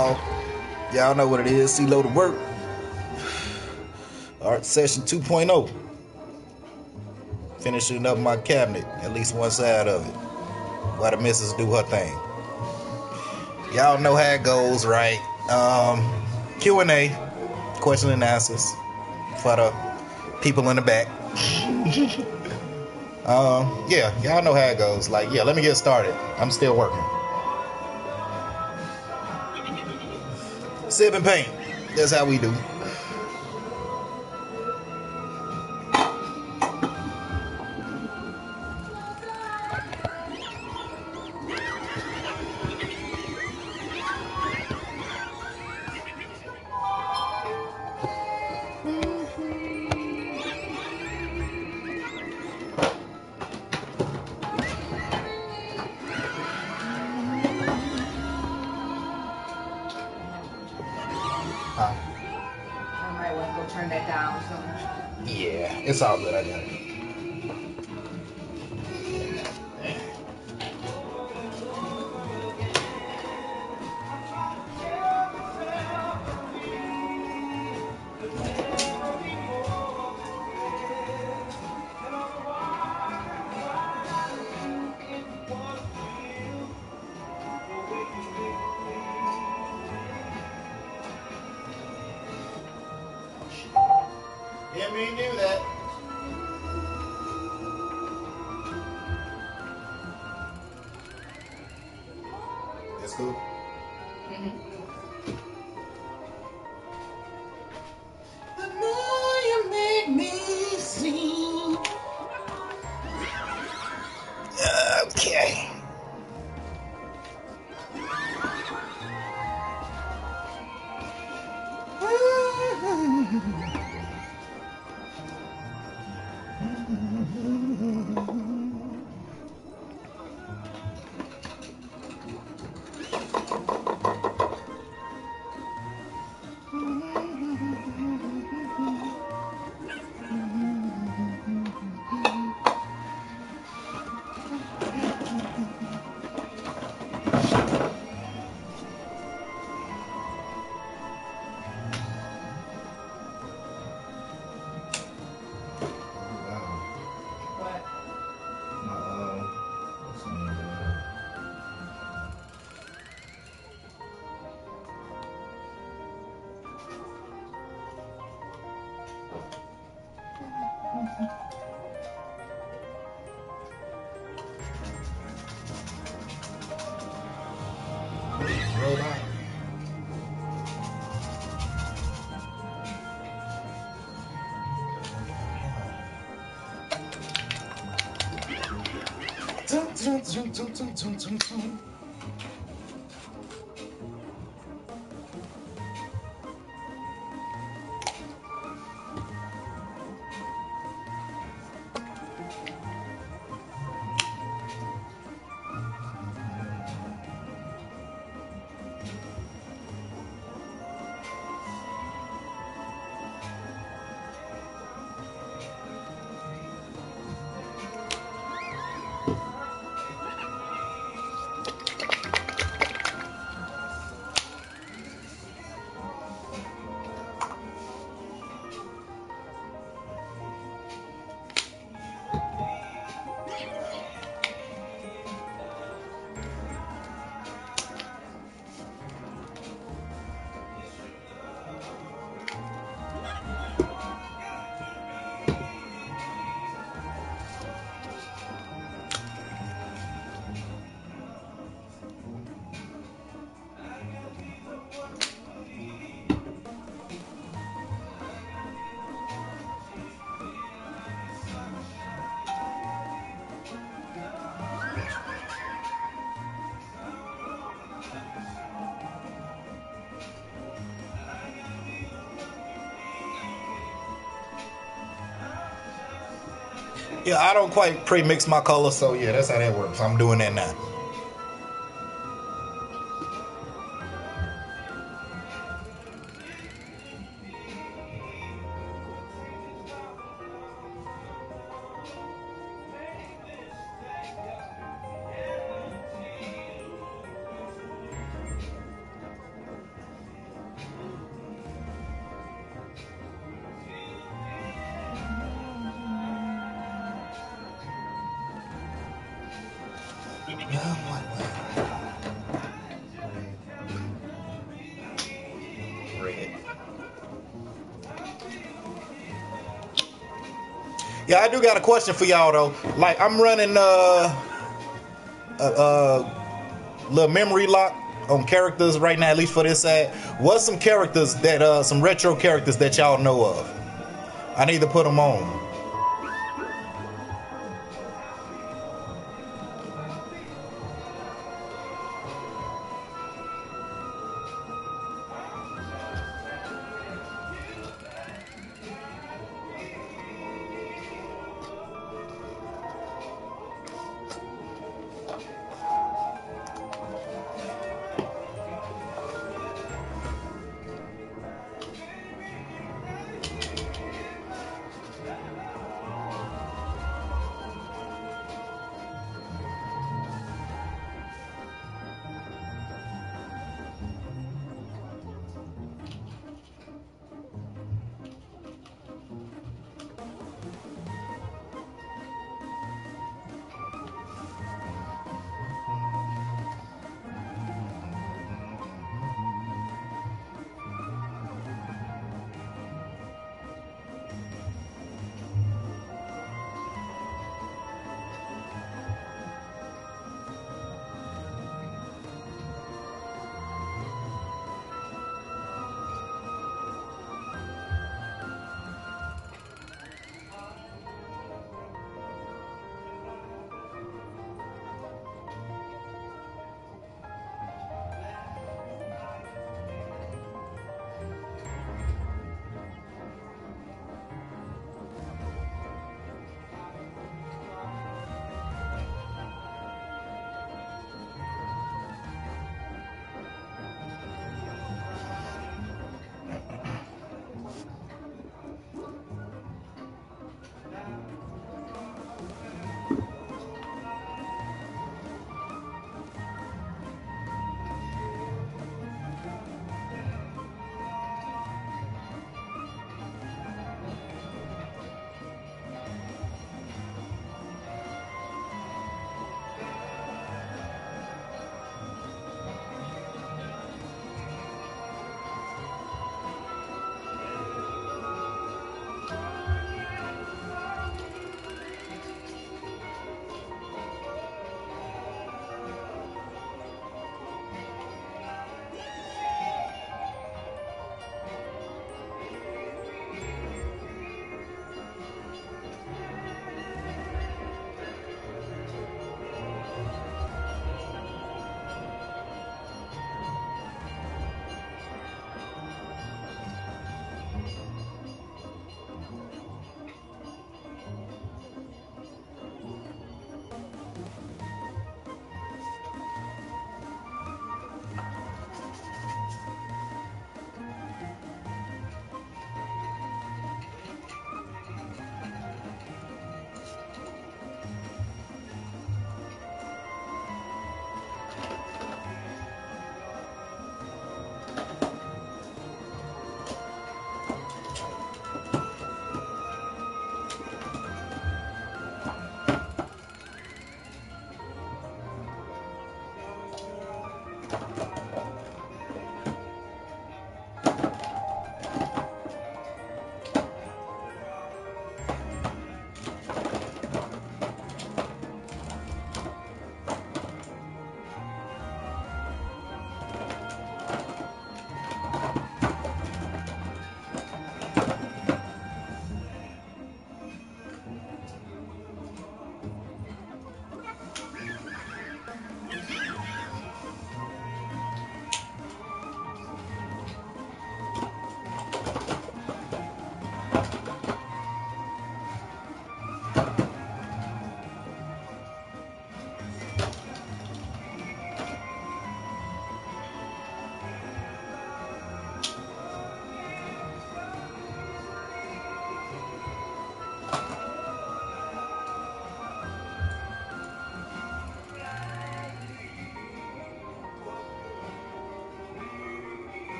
Y'all know what it is. C-Load to work. Art session 2.0. Finishing up my cabinet, at least one side of it, while the missus do her thing. Y'all know how it goes, right? Q&A, question and answers for the people in the back. Yeah, y'all know how it goes. Like, yeah, let me get started. I'm still working. Sip and paint. That's how we do. I might want to go turn that down or something. Yeah, it's all good. I got it. Didn't mean to do that. That's cool. The more you make me see. Okay. Robot. Yeah, I don't quite pre-mix my colors, so yeah, that's how that works. I'm doing that now. Red. Yeah, I do got a question for y'all though. Like I'm running little memory lock on characters right now, at least for this side. What's some characters that some retro characters that y'all know of? I need to put them on.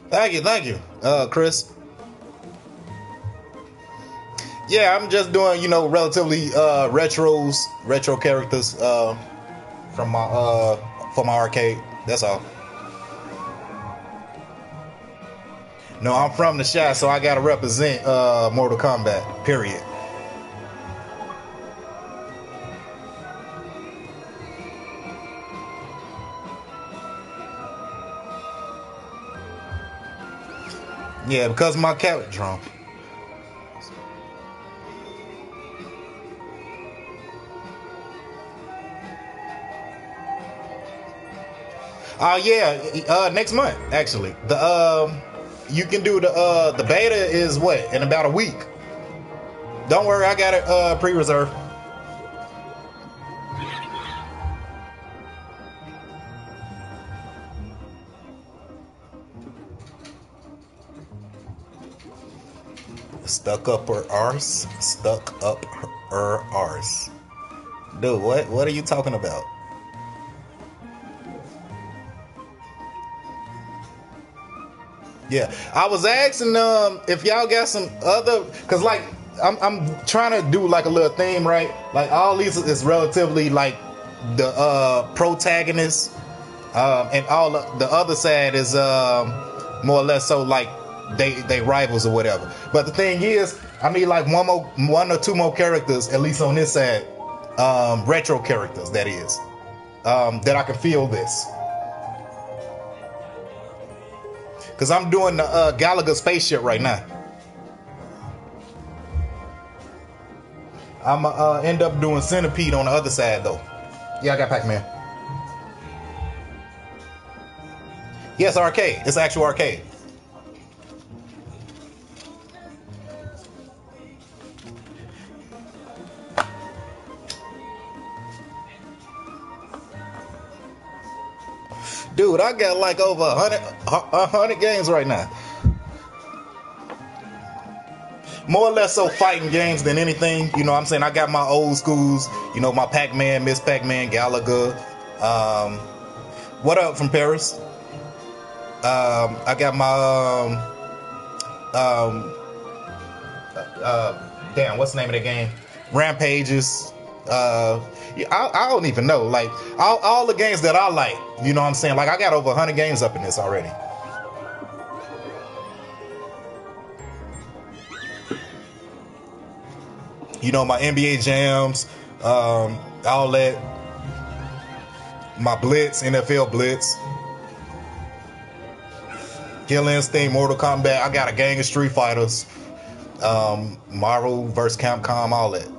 Thank you, Chris. Yeah, I'm just doing, relatively retro characters from my for my arcade. That's all. No, I'm from the Shy, so I gotta represent Mortal Kombat. Period. Yeah, because of my character drum. Oh yeah, next month actually. The you can do the beta is what in about a week. Don't worry, I got it pre-reserved. Stuck up her arse. Stuck up her arse. Dude, what are you talking about? Yeah, I was asking if y'all got some other, cause like I'm trying to do like a little theme, right? Like all these is relatively like the protagonist, and all the other side is more or less so like they rivals or whatever. But the thing is, I need like one or two more characters at least on this side, retro characters that is, that I can feel this. Because I'm doing the Galaga spaceship right now. I'm end up doing Centipede on the other side, though. Yeah, I got Pac-Man. Yes, arcade. It's actual arcade. Dude, I got like over 100 games right now. More or less so fighting games than anything. You know what I'm saying? I got my old schools. You know, my Pac-Man, Miss Pac-Man, Galaga. What up from Paris? I got my... damn, what's the name of the game? Rampages. I don't even know. Like, all the games that I like. You know what I'm saying? Like, I got over 100 games up in this already. You know, my NBA jams, all that. My Blitz, NFL Blitz. Kill Instinct, Mortal Kombat. I got a gang of Street Fighters. Marvel vs. Capcom, all that.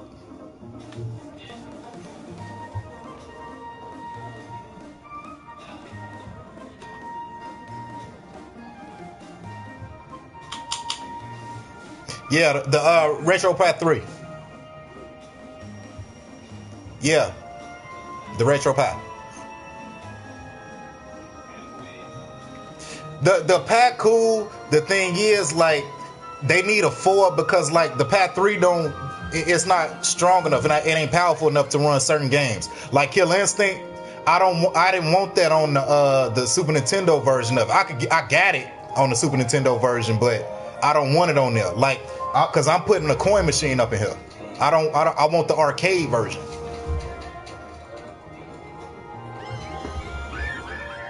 Yeah, the Retro Path 3. Yeah, the Retro Path. The pack cool. The thing is, like, they need a 4 because like the Path 3 don't. It's not strong enough and it ain't powerful enough to run certain games. Like Kill Instinct, I didn't want that on the Super Nintendo version of it. I got it on the Super Nintendo version, but I don't want it on there. Like, cause I'm putting a coin machine up in here. I want the arcade version.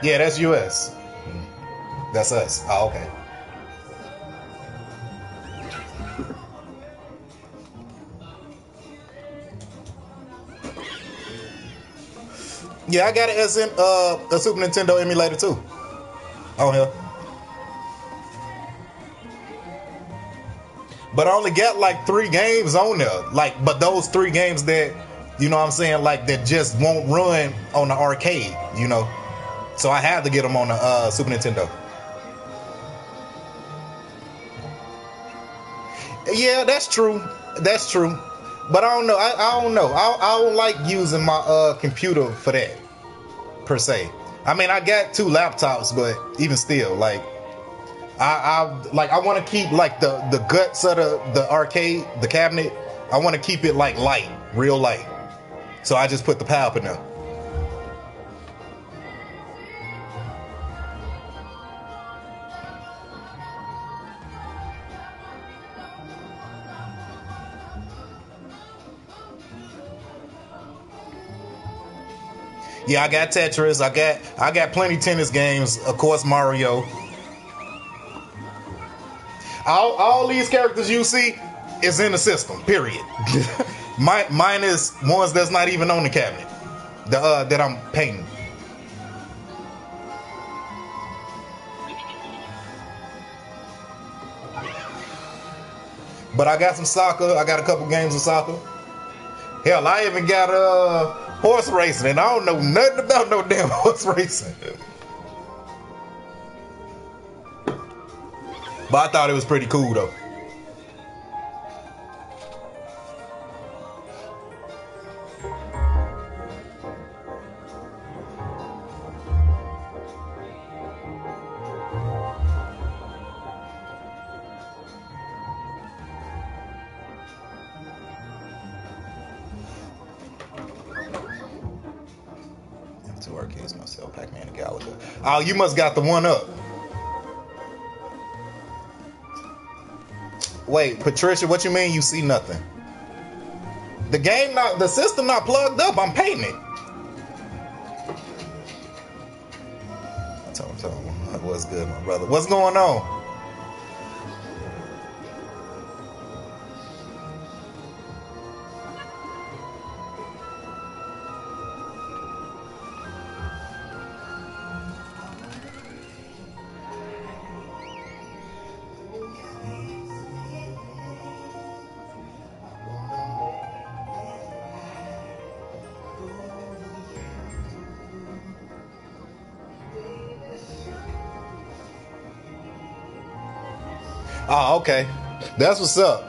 Yeah, that's US. That's us. Oh, okay. Yeah, I got a Super Nintendo emulator too. On here. But I only got like 3 games on there. Like, but those 3 games that, you know what I'm saying, like that just won't run on the arcade, you know. So I had to get them on the Super Nintendo. Yeah, that's true. That's true. But I don't know. I don't know. I don't like using my computer for that per se. I mean, I got 2 laptops, but even still, like, I want to keep like the guts of the arcade, the cabinet. I want to keep it like light, real light. So I just put the power up in there. Yeah, I got Tetris. I got plenty tennis games. Of course, Mario. All these characters you see is in the system. Period. Mine is ones that's not even on the cabinet. That I'm painting. But I got some soccer. I got a couple games of soccer. Hell, I even got horse racing, and I don't know nothing about no damn horse racing. But I thought it was pretty cool though. Two arcades myself, Pac-Man and Galaga. Oh, you must got the one up. Wait, Patricia, what you mean you see nothing? The system not plugged up. I'm painting it. Tell him what's good, my brother. What's going on? Oh, okay. That's what's up.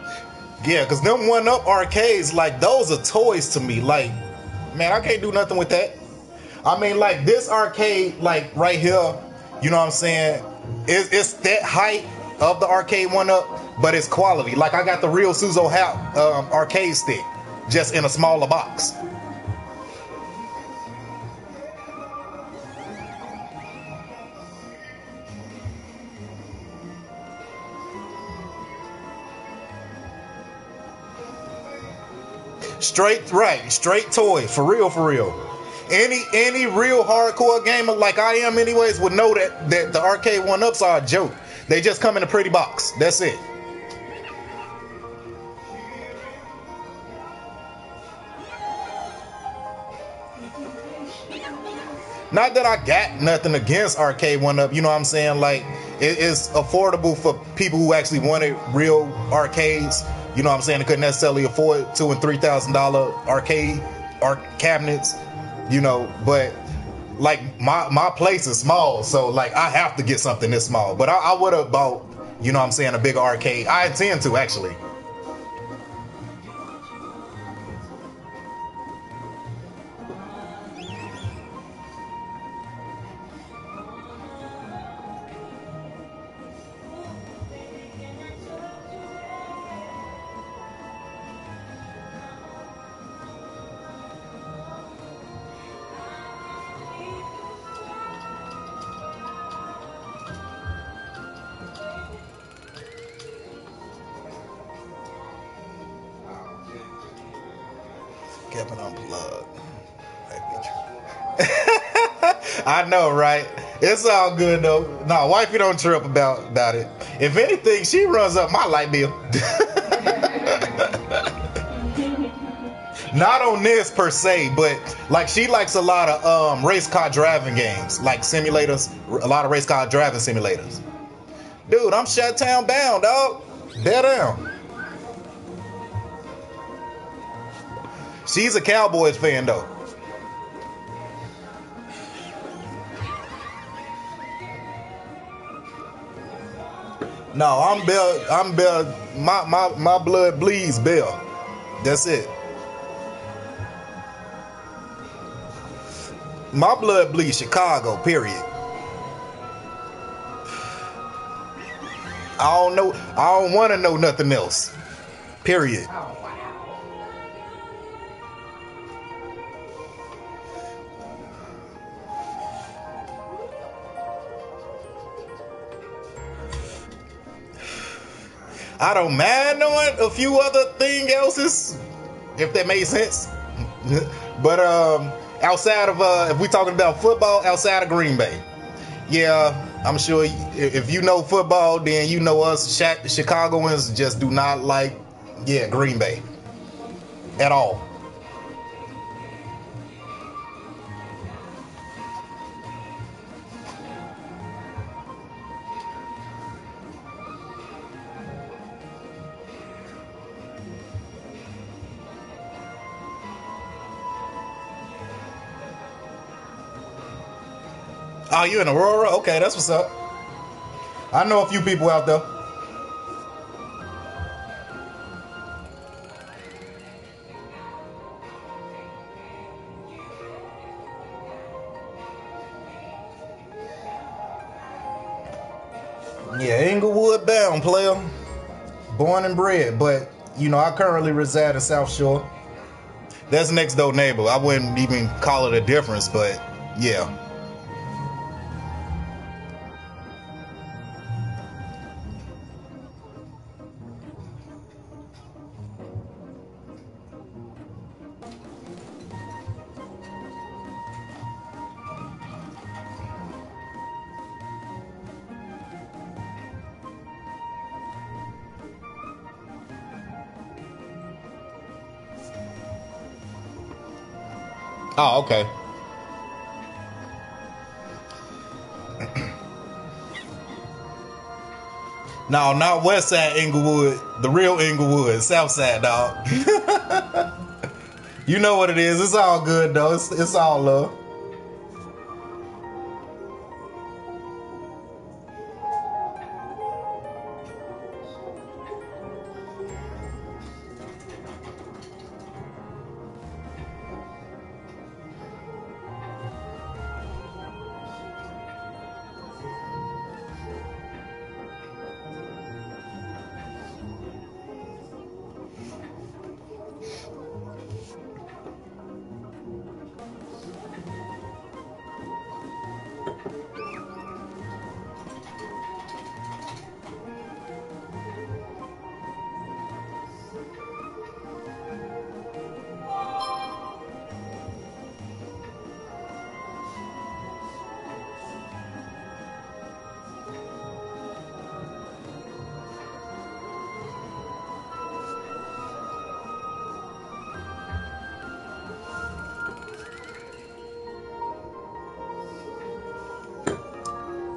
Yeah, because them one-up arcades, like, those are toys to me. Like, man, I can't do nothing with that. I mean, like, this arcade, like, right here, you know what I'm saying? It's that height of the arcade one-up, but it's quality. Like, I got the real Suzo arcade stick, just in a smaller box. Straight toy, for real. Any real hardcore gamer like I am anyways would know that the arcade one-ups are a joke. They just come in a pretty box. That's it. Not that I got nothing against arcade one-up, you know what I'm saying? Like, it's affordable for people who actually wanted real arcades. You know what I'm saying? They couldn't necessarily afford $2,000 and $3,000 arcade cabinets, you know. But like my place is small, so like I have to get something this small. But I would have bought, you know what I'm saying, a bigger arcade. I intend to actually. Kevin unplugged. I know, right? It's all good though. No, wifey don't trip about it. If anything, she runs up my light bill. Not on this per se, but like she likes a lot of race car driving games, like simulators, a lot of race car driving simulators. Dude, I'm shut town bound, dog. Bear down. She's a Cowboys fan though. No, I'm Bell. I'm Bell. My blood bleeds Bell. That's it. My blood bleeds Chicago, period. I don't know. I don't want to know nothing else. Period. I don't mind knowing a few other thing else's, if that makes sense. But Outside of if we talking about football, outside of Green Bay, yeah, I'm sure if you know football, then you know us Chicagoans just do not like, Green Bay at all. Oh, you in Aurora? Okay, that's what's up. I know a few people out there. Yeah, Inglewood bound, player. Born and bred, but I currently reside in South Shore. That's next door neighbor. I wouldn't even call it a difference, but yeah. Oh, okay. No, not West Side Inglewood. The real Inglewood, South Side, dog. You know what it is. It's all good, though. It's all love.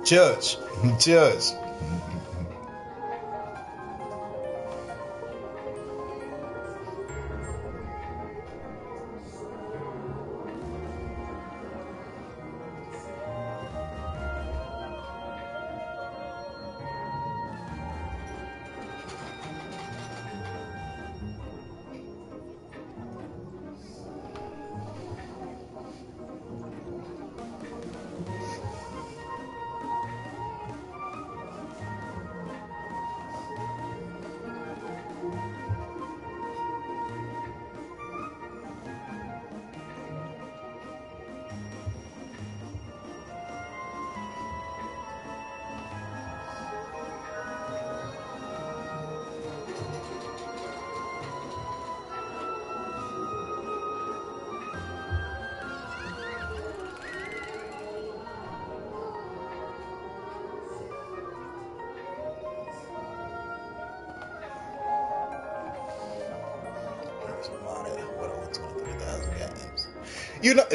Judge.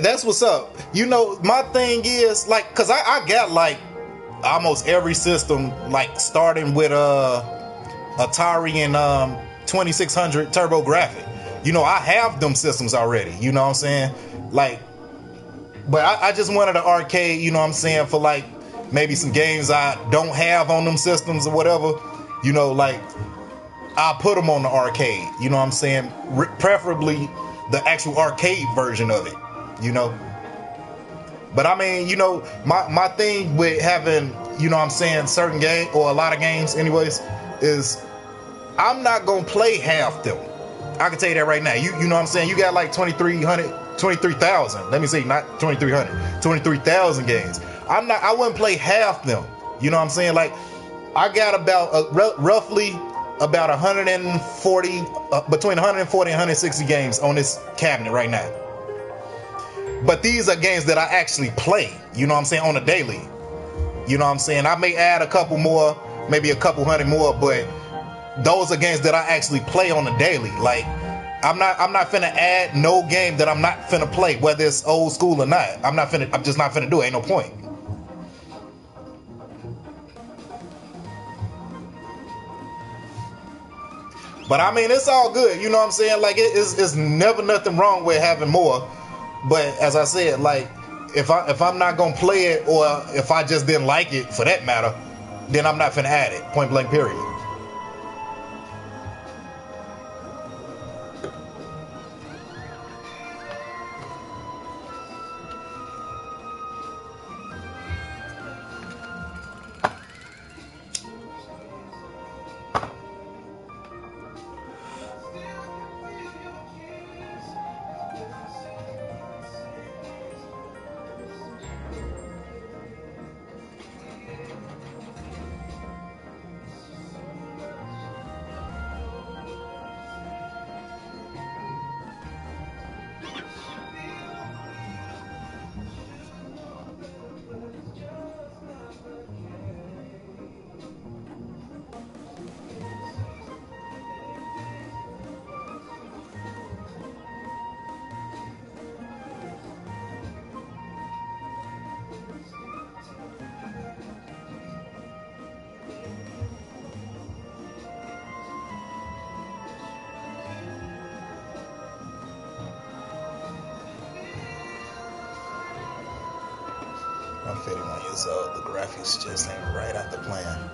That's what's up. My thing is like, cause I got like almost every system, like starting with Atari and 2600 TurboGrafx. I have them systems already. You know what I'm saying? Like, but I just wanted an arcade. You know what I'm saying, for like maybe some games I don't have on them systems or whatever. Like I put them on the arcade. You know what I'm saying? Preferably the actual arcade version of it. But I mean, my thing with having, what I'm saying, certain game or a lot of games anyways, is I'm not going to play half them. I can tell you that right now. You know what I'm saying? You got like 23,000. Let me see, not 2,300. 23,000 games. I wouldn't play half them. You know what I'm saying? Like, I got about roughly about 140, between 140 and 160 games on this cabinet right now. But these are games that I actually play, you know what I'm saying, on a daily. You know what I'm saying? I may add a couple more, maybe a couple hundred more, but those are games that I actually play on a daily. Like, I'm not finna add no game that I'm not finna play, whether it's old school or not. I'm just not finna do it. Ain't no point. But I mean, it's all good. You know what I'm saying? Like, it's never nothing wrong with having more. But as I said, like, if I'm not gonna play it, or if I just didn't like it, for that matter, then I'm not finna add it. Point blank, period. I'm 51 years old. The graphics just ain't right out the plan.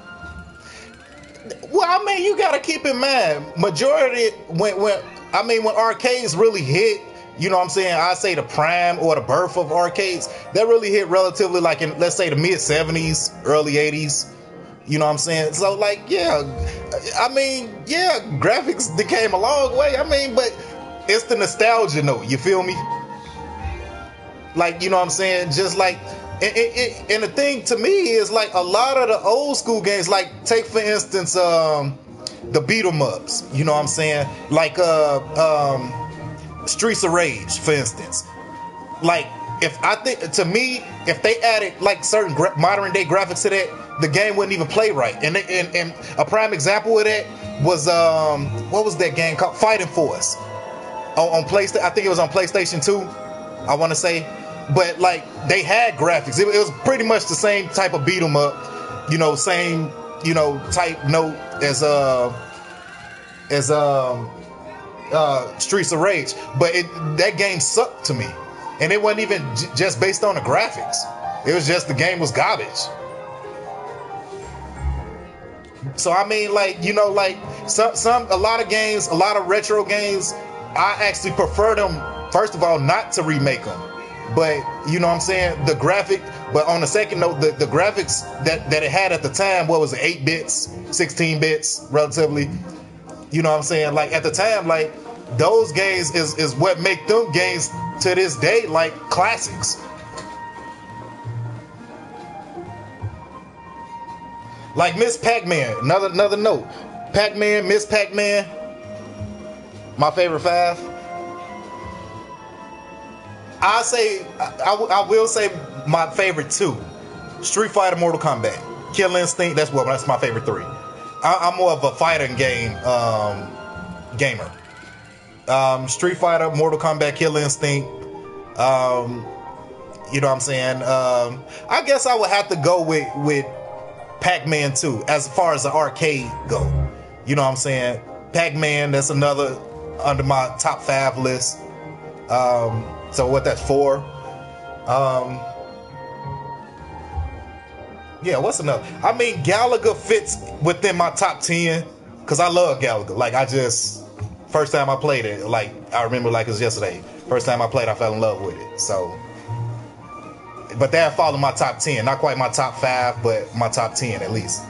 Well, I mean, you gotta keep in mind, majority when arcades really hit, you know what I'm saying, I say the prime or the birth of arcades, that really hit relatively like in, let's say, the mid 70s, early 80s. You know what I'm saying? So like, yeah, I mean, yeah, graphics they came a long way. I mean, but it's the nostalgia note. You feel me? Like, you know what I'm saying? Just like, and the thing to me is like a lot of the old school games, like take for instance the beat 'em ups, you know what I'm saying, like Streets of Rage, for instance. Like, if I think, to me, if they added like certain modern day graphics to that, the game wouldn't even play right. And a prime example of that was what was that game called? Fighting Force on PlayStation. I think it was on PlayStation 2, I want to say. But like, they had graphics. It was pretty much the same type of beat 'em up, you know, same, you know, type note as Streets of Rage. But that game sucked to me, and it wasn't even just based on the graphics. It was just the game was garbage. So I mean, like, you know, like a lot of games, a lot of retro games, I actually prefer them, first of all, not to remake them. But, you know what I'm saying, the graphic, but on the second note, the graphics that it had at the time, what was it, 8 bits, 16 bits, relatively, you know what I'm saying, like, at the time, like, those games is what make them games to this day, like, classics. Like Miss Pac-Man, another note, Pac-Man, Miss Pac-Man, my favorite 5. I will say my favorite 2: Street Fighter, Mortal Kombat. Kill Instinct, that's my favorite 3. I'm more of a fighting game gamer. Street Fighter, Mortal Kombat, Kill Instinct. You know what I'm saying? I guess I would have to go with Pac-Man 2 as far as the arcade go. You know what I'm saying? Pac-Man, that's another under my top 5 list. So what, that's 4. Yeah, what's another? I mean, Galaga fits within my top 10 because I love Galaga. Like, first time I played it, like, I remember like it was yesterday. First time I played, I fell in love with it. So, but that followed my top 10. Not quite my top 5, but my top 10 at least.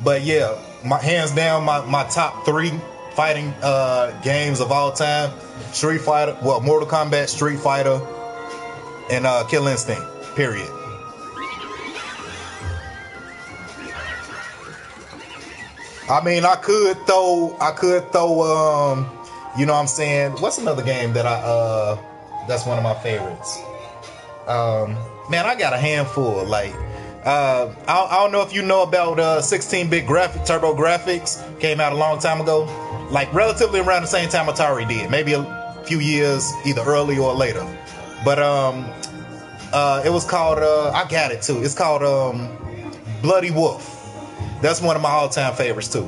But yeah, hands down, my top 3 fighting games of all time: Street Fighter, well, Mortal Kombat, Street Fighter, and Kill Instinct. Period. I mean, I could throw, you know what I'm saying? What's another game that that's one of my favorites? Man, I got a handful. Like, I don't know if you know about 16-bit turbo graphics. Came out a long time ago, like relatively around the same time Atari did, maybe a few years either early or later. But it was called. I got it too. It's called Bloody Wolf. That's one of my all-time favorites too.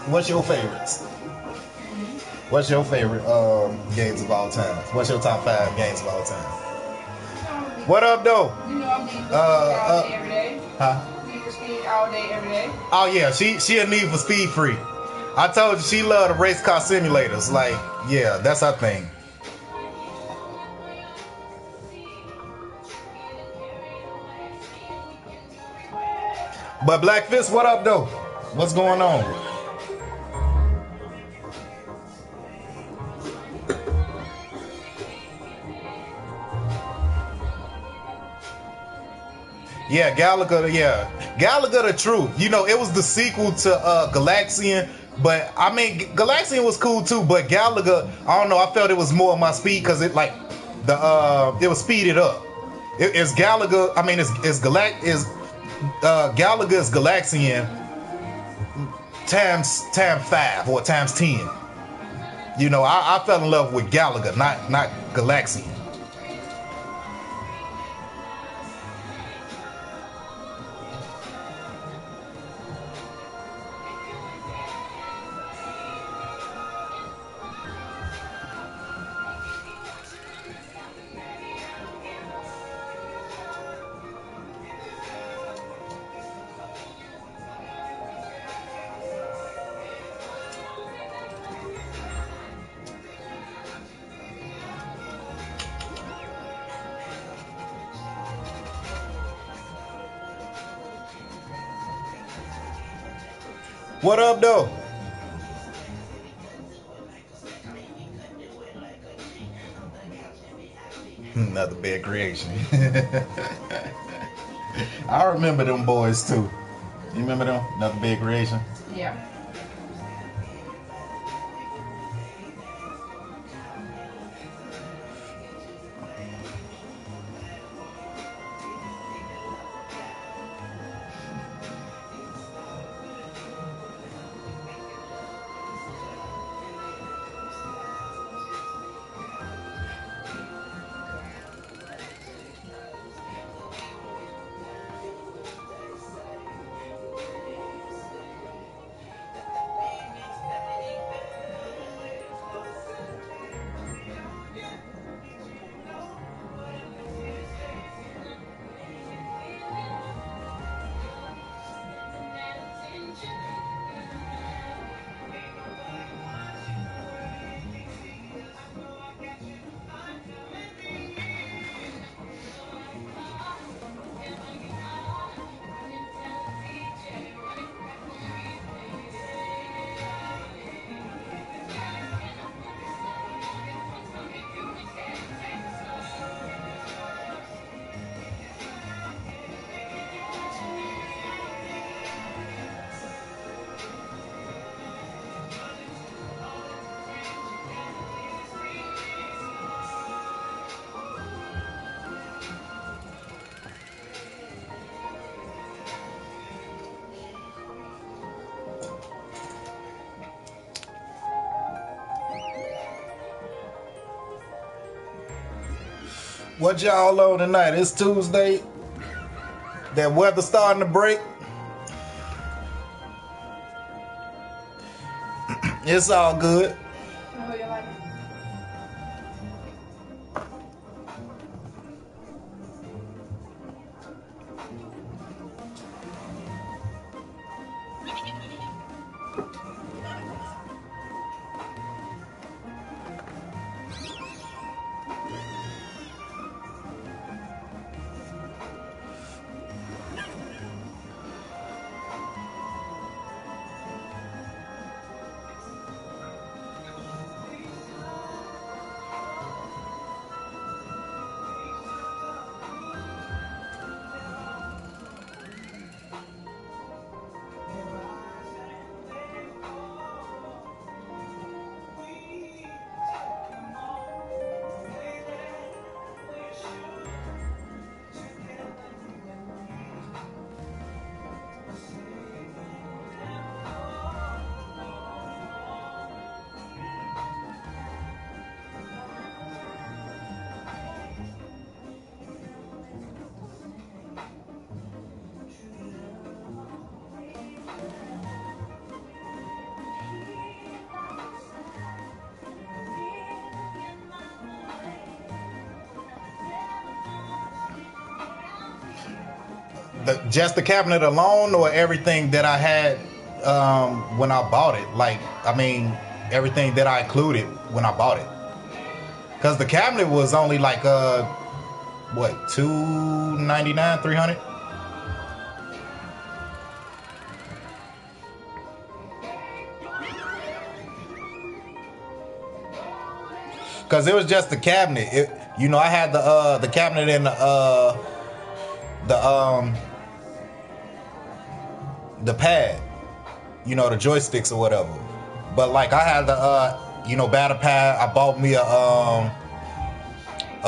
What's your favorites? What's your favorite games of all time? What's your top 5 games of all time? What up, though? You know I'm Need for Speed all day, every day. Huh? Need for Speed all day, every day. Oh yeah, she a Need for Speed freak. I told you she loved the race car simulators. Like, yeah, that's her thing. But Black Fist, what up, though? What's going on? Yeah, Galaga, yeah. Galaga the Truth. You know, it was the sequel to Galaxian, but I mean Galaxian was cool too, but Galaga, I don't know, I felt it was more of my speed because it like it was speeded up. It's Galaga, I mean Galaga is Galaxian times 5 or times 10. You know, I fell in love with Galaga, not Galaxian. What up, though? Another bad creation. I remember them boys too. You remember them? Another big creation? Yeah. What y'all on tonight? It's Tuesday. That weather starting to break. It's all good. Oh, you like it? just the cabinet alone, or everything that I had when I bought it? Like, I mean, everything that I included when I bought it. Because the cabinet was only like what, $299, $300? Because it was just the cabinet. You know, I had the cabinet and the pad, you know, the joysticks or whatever. But like, I had the you know, battle pad. I bought me a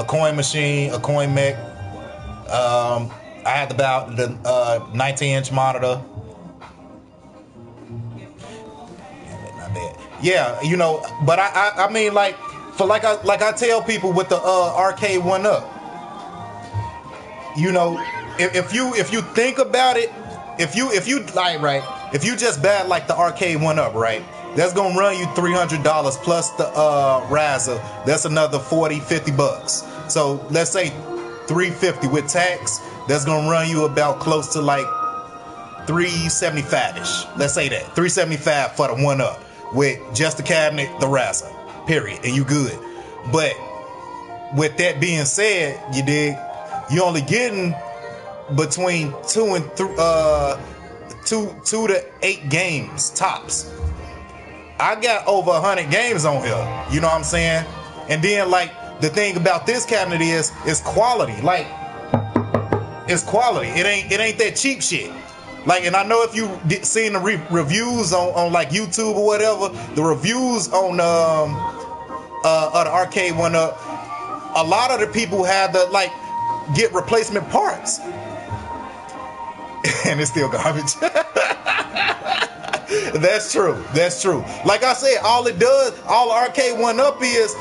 coin machine, a coin mech. I had the 19-inch monitor. Not bad. Yeah, you know, but I mean, like, for like I tell people with the arcade 1-up, you know, if you think about it, if you like, right, if you just buy like the arcade 1-up, right, that's gonna run you $300 plus the Razor. That's another $40-$50. So let's say $350 with tax. That's gonna run you about close to like $375-ish. Let's say that $375 for the 1-up with just the cabinet, the Razor, period, and you good. But with that being said, you dig, you only getting between 2 to 8 games tops. I got over 100 games on here. You know what I'm saying? And then, like, the thing about this cabinet is quality. Like, it's quality. It ain't that cheap shit. Like, and I know if you seen the reviews on like YouTube or whatever, the reviews on the arcade 1-up, a lot of the people had to like get replacement parts, and it's still garbage. That's true. Like I said, all arcade 1-up is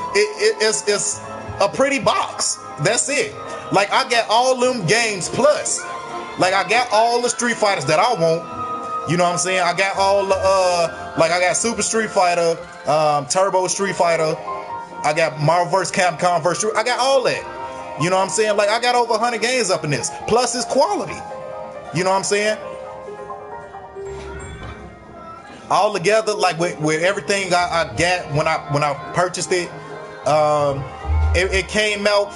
it's a pretty box. That's it. Like, I got all them games plus. Like, I got all the Street Fighters that I want. You know what I'm saying? I got all the like, I got Super Street Fighter, Turbo Street Fighter. I got Marvel vs. Capcom vs. Street. I got all that. You know what I'm saying? Like, I got over 100 games up in this. Plus, it's quality. You know what I'm saying? All together, like with everything I got when I purchased it, it came out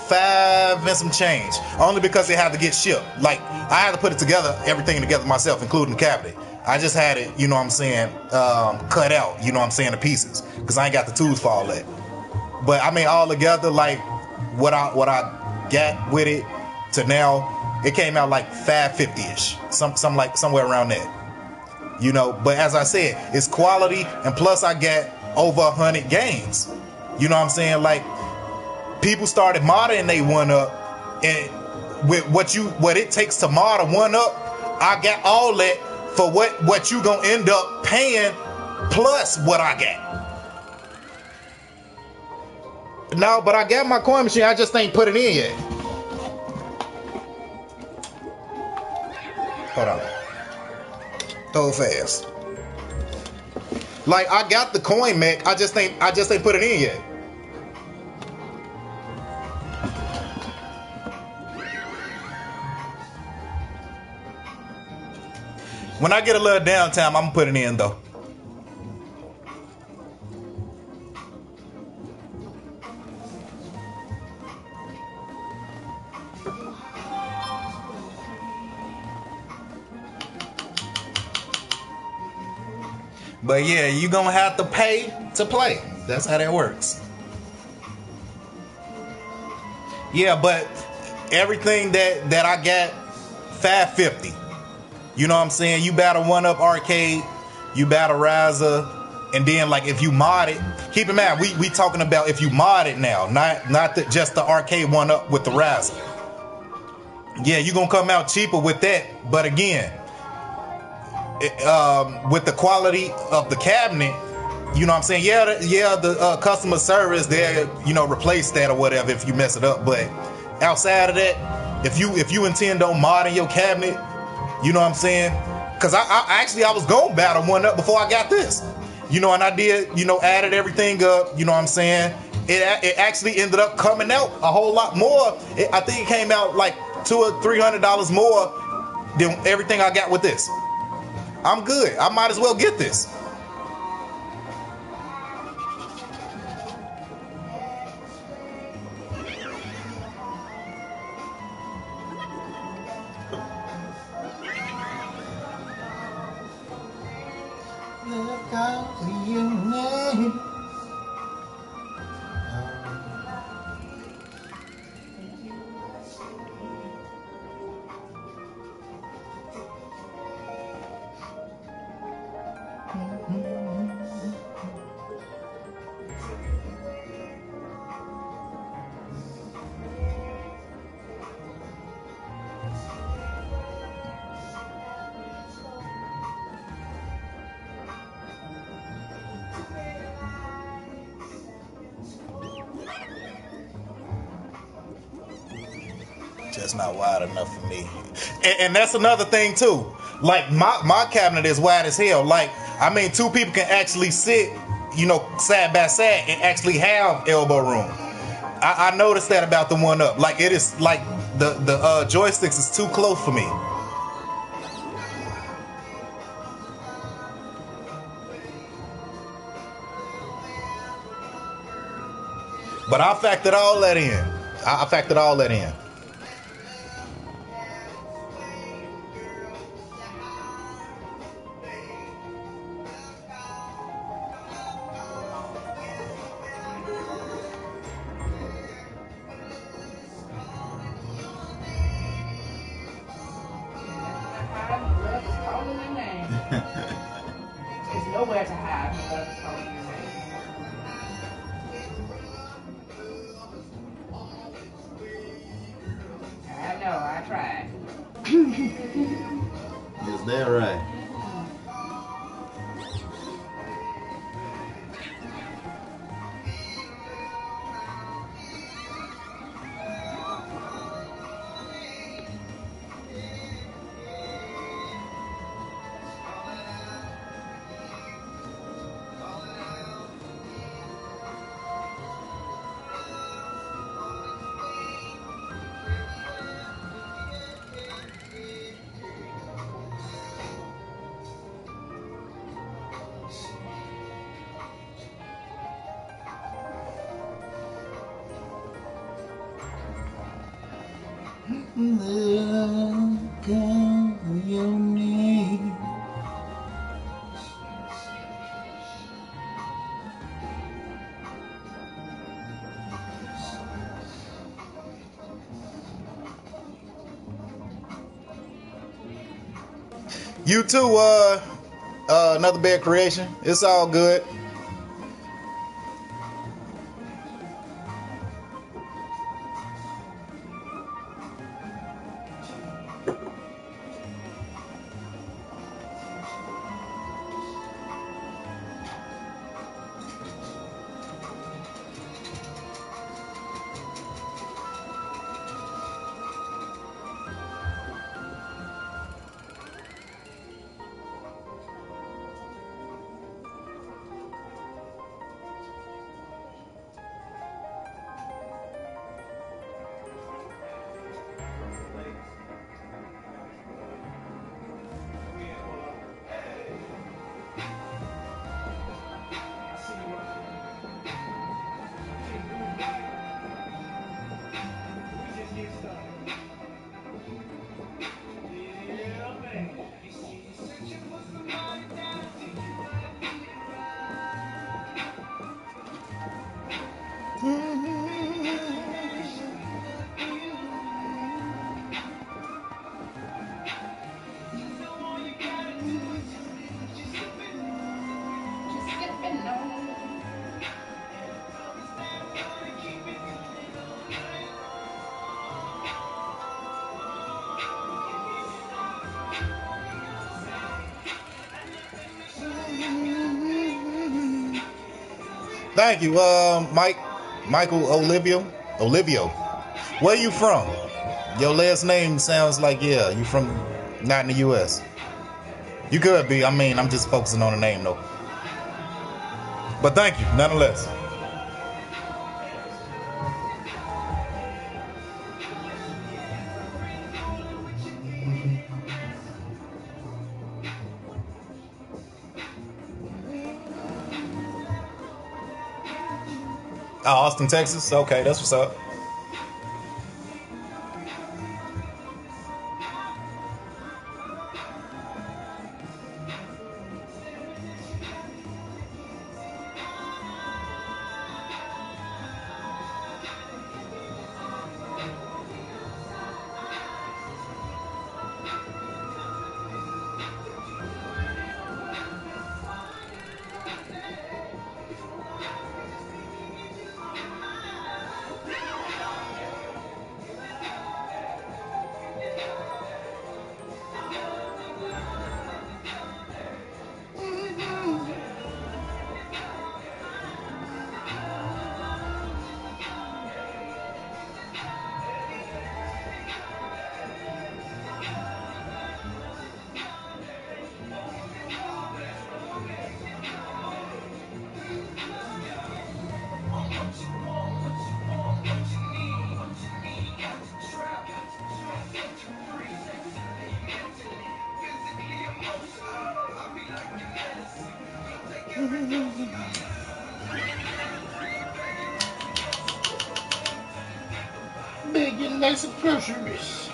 $5 and some change. Only because it had to get shipped. Like, I had to put it together, everything together myself, including the cabinet. I just had it, you know what I'm saying, cut out, you know what I'm saying, the pieces, because I ain't got the tools for all that. But I mean, all together, like, what I got with it to now, it came out like $550-ish, somewhere around that. You know, but as I said, it's quality, and plus I got over 100 games. You know what I'm saying? Like, people started modding they 1-up, and with what it takes to mod a 1-up, I got all that for what you gonna end up paying plus what I got. No, but I got my coin machine, I just ain't put it in yet. Hold on. Throw fast. Like, I got the coin mech, I just ain't put it in yet. When I get a little downtime, I'm gonna put it in though. But yeah, you're gonna have to pay to play. That's how that works. Yeah, but everything that I got, $550. You know what I'm saying? You battle 1-up arcade, you battle Razor, and then, like, if you mod it, keep in mind, we talking about if you mod it now, not just the arcade 1-up with the Razor. Yeah, you're gonna come out cheaper with that, but again, with the quality of the cabinet, you know what I'm saying? Yeah, the customer service, they, you know, replace that or whatever if you mess it up. But outside of that, if you intend on modding your cabinet, you know what I'm saying? Because I was going to battle 1-up before I got this. You know, and I did, you know, added everything up, you know what I'm saying? It actually ended up coming out a whole lot more. I think it came out like $200 or $300 more than everything I got with this. I'm good. I might as well get this. Look out for your name. Just not wide enough for me. And that's another thing too. Like my cabinet is wide as hell. Like, I mean, two people can actually sit, side by side and actually have elbow room. I noticed that about the one up. Like, it is like the joysticks is too close for me. But I factored all that in. I factored all that in. There's nowhere to hide. My love is calling your name. I know, I tried. Is that right? Look out for your name. You too, another bad creation. It's all good. Thank you, Michael Olivio. Where you from? Your last name sounds like, yeah, you from not in the U.S. You could be. I mean, I'm just focusing on the name though. But thank you, nonetheless. Oh, Austin, Texas. Okay, that's what's up. Big getting nice some groceries.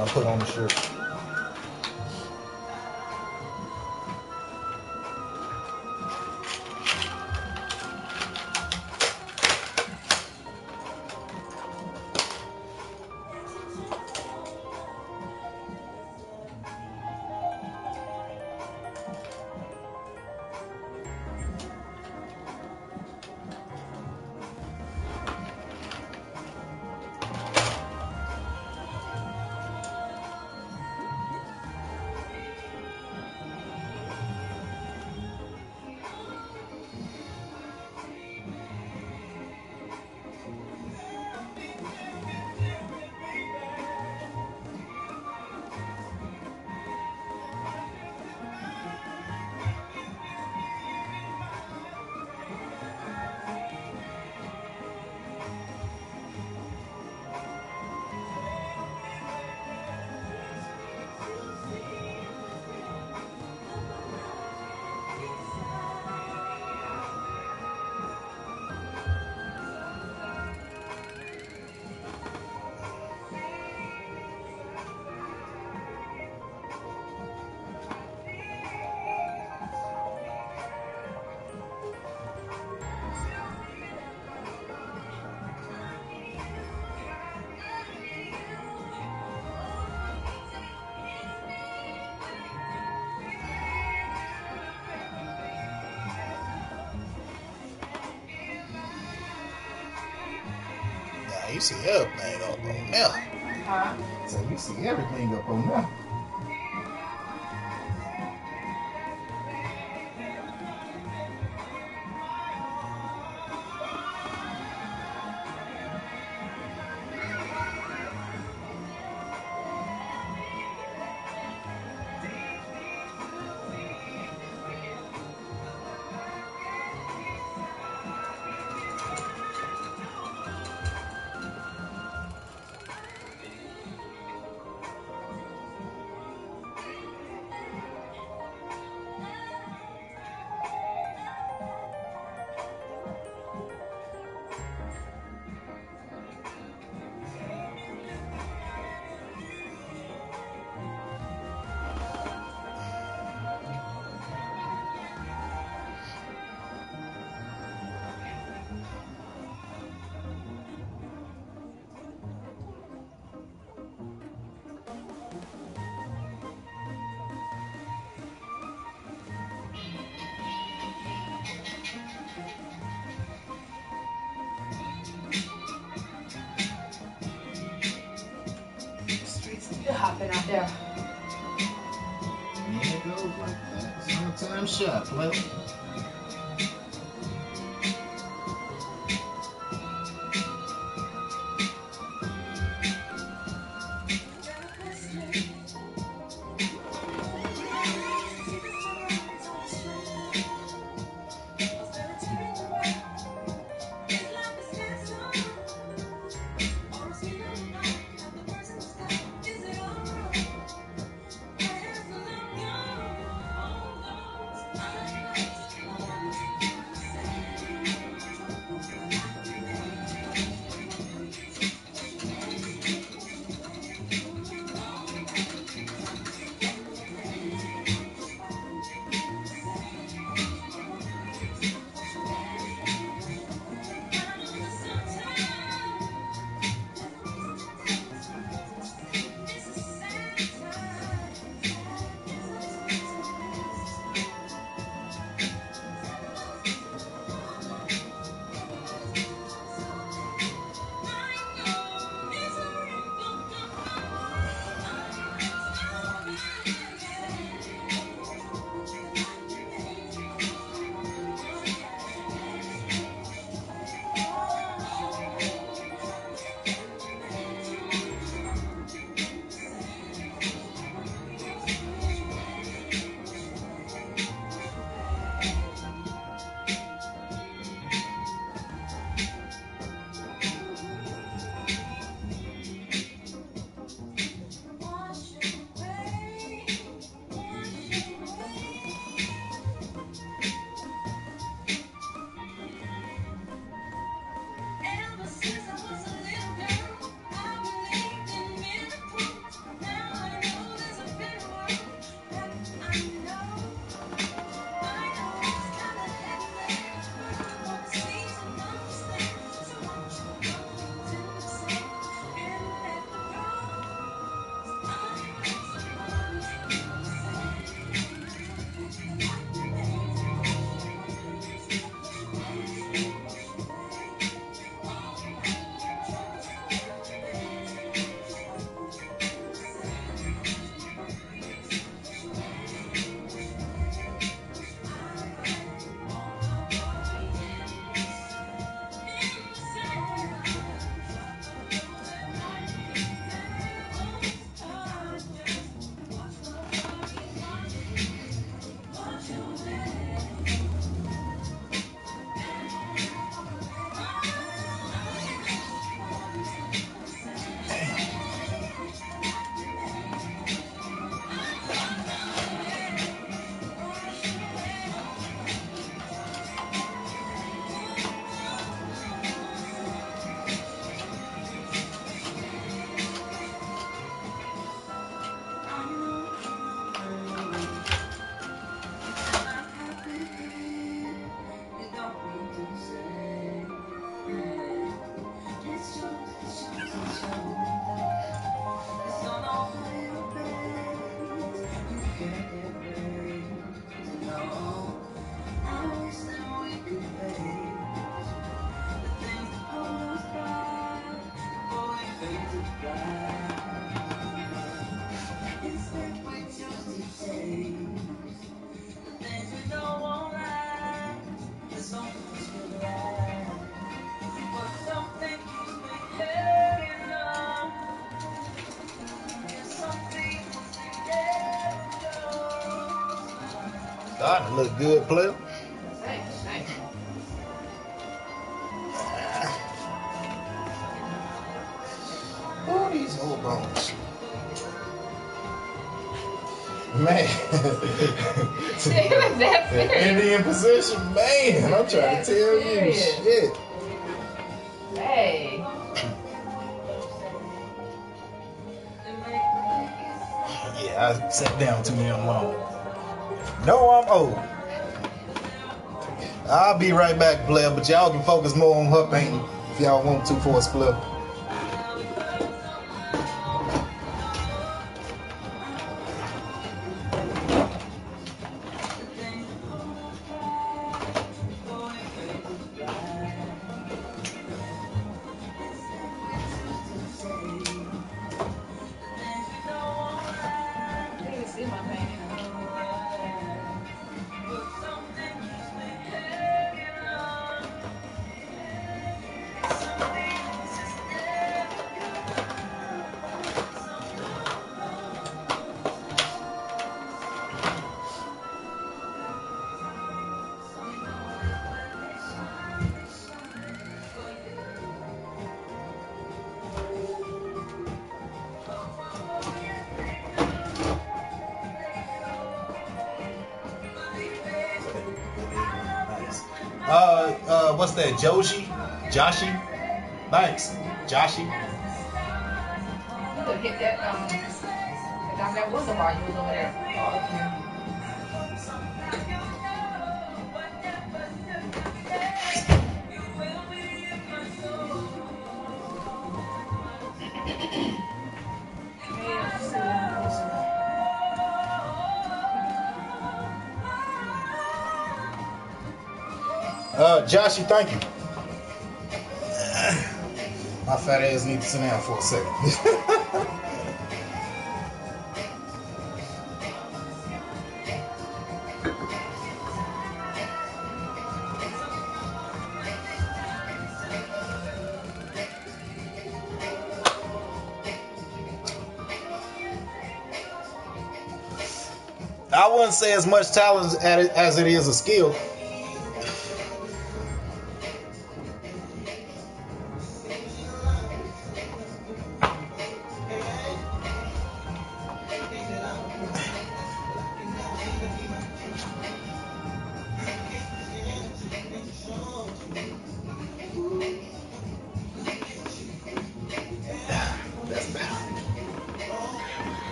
I put on the shirt. You see everything up on there. Huh? So you see everything up on there. You're hopping out there. Yeah, it goes like that. Sometime shot, play. Look good, player. Thanks. Oh, these old bones. Man. Shit, was that serious? Indian position, man. I'm trying to tell you. Shit. Hey. Yeah, I sat down too damn long. No, I'm old. I'll be right back, player, but y'all can focus more on her painting if y'all want to for a split. What's that? Joshi? Nice. Joshi? You could hit that, down that window while you was over there. Joshi, thank you. My fat ass needs to sit down for a second. I wouldn't say as much talent as it is a skill.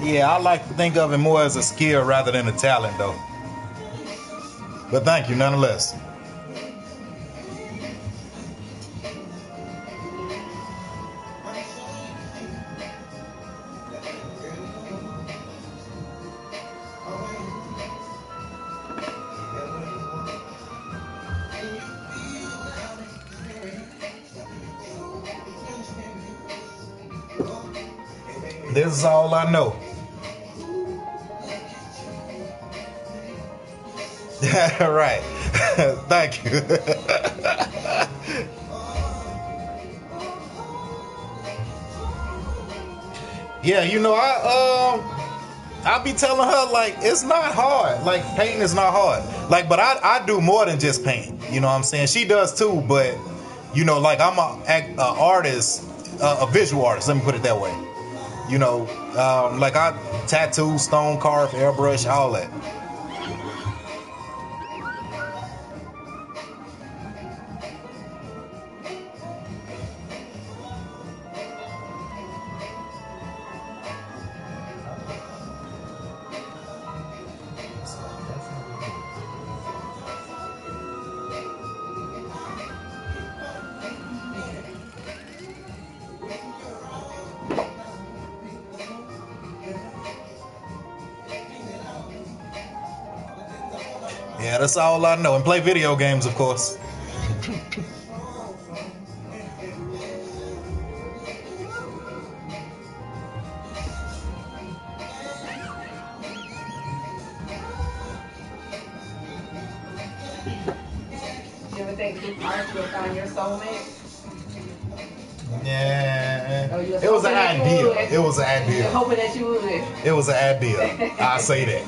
Yeah, I like to think of it more as a skill rather than a talent, though. But thank you, nonetheless. This is all I know. Right. Thank you. Yeah, you know, I'll be telling her like it's not hard. Like painting is not hard. Like, but I do more than just paint. You know what I'm saying? She does too, but you know, like I'm a artist, a visual artist. Let me put it that way. You know, like I tattoo, stone carve, airbrush, all that. Yeah, that's all I know. And play video games, of course. You ever think too hard you'll find your soulmate? Yeah. Oh, you was It was an hoping that you idea. would. It was an You were idea. hoping that you would. It was an idea. I say that.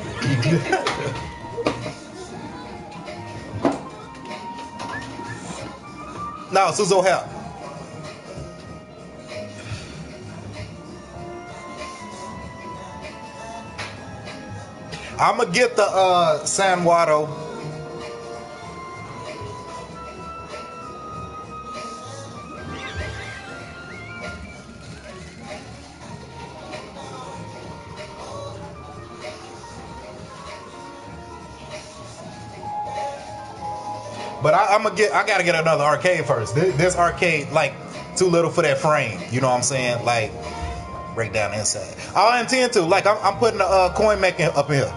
No, Suzo help. I'ma get the San Wado. But I gotta get another arcade first. This arcade like too little for that frame. You know what I'm saying? Like break down the inside. I intend to. Like I'm putting the coin making up in here.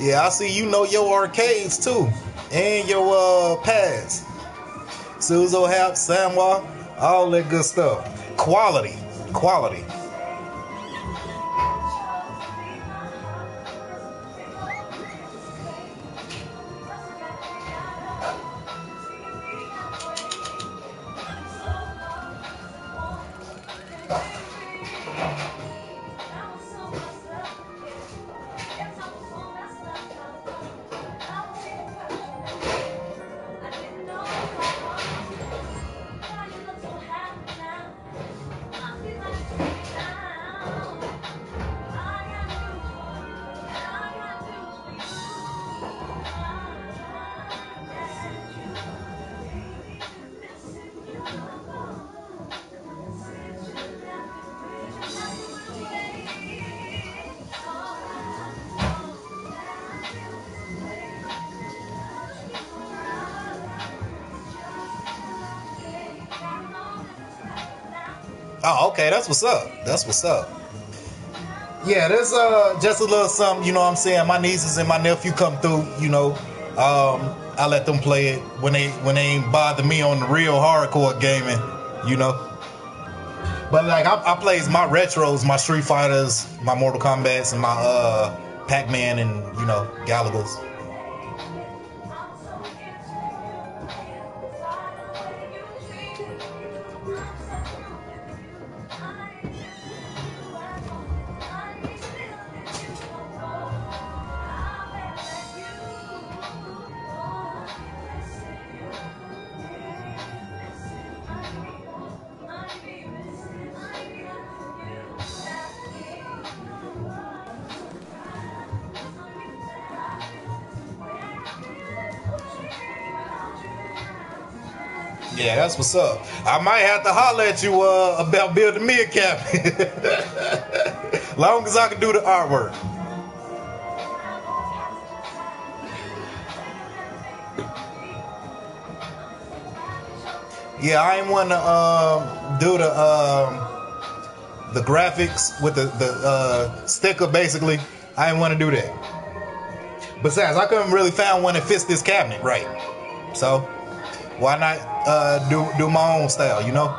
Yeah, I see you know your arcades too. And your pads. Suzo Hap, Samwa, all that good stuff. Quality. Quality. Oh, okay, that's what's up. That's what's up. Yeah, there's just a little something, you know what I'm saying? My nieces and my nephew come through, you know. I let them play it when they ain't bother me on the real hardcore gaming, you know. But like I plays my retros, my Street Fighters, my Mortal Kombats, and my Pac-Man and you know Galagas. Yeah, that's what's up. I might have to holler at you about building me a cabinet. Long as I can do the artwork. Yeah, I ain't want to do the graphics with the sticker basically. I didn't want to do that. Besides, I couldn't really find one that fits this cabinet right. So why not do my own style, you know?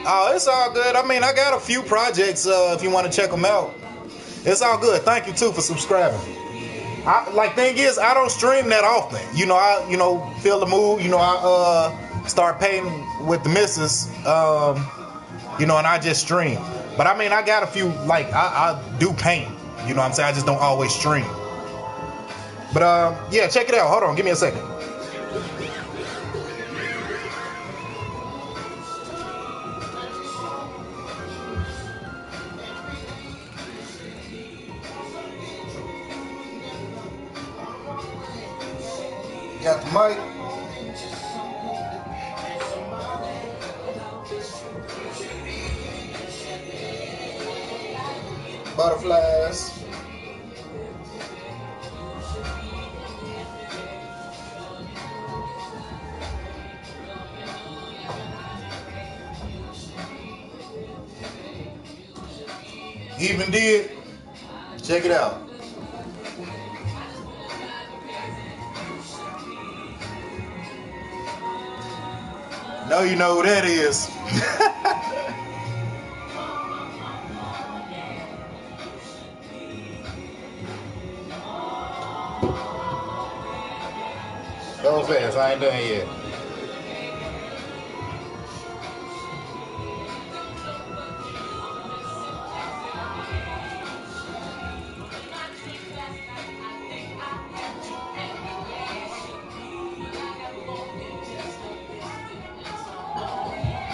Oh, it's all good. I mean, I got a few projects if you want to check them out. It's all good. Thank you, too, for subscribing. Thing is, I don't stream that often. You know, feel the mood. You know, I start painting with the missus. And I just stream. But I mean, I got a few, I do paint. You know what I'm saying? I just don't always stream. But, yeah, check it out. Hold on. Give me a second. Got the mic. Butterflies. Even did. Check it out. Know you know who that is. Go fast, I ain't done yet.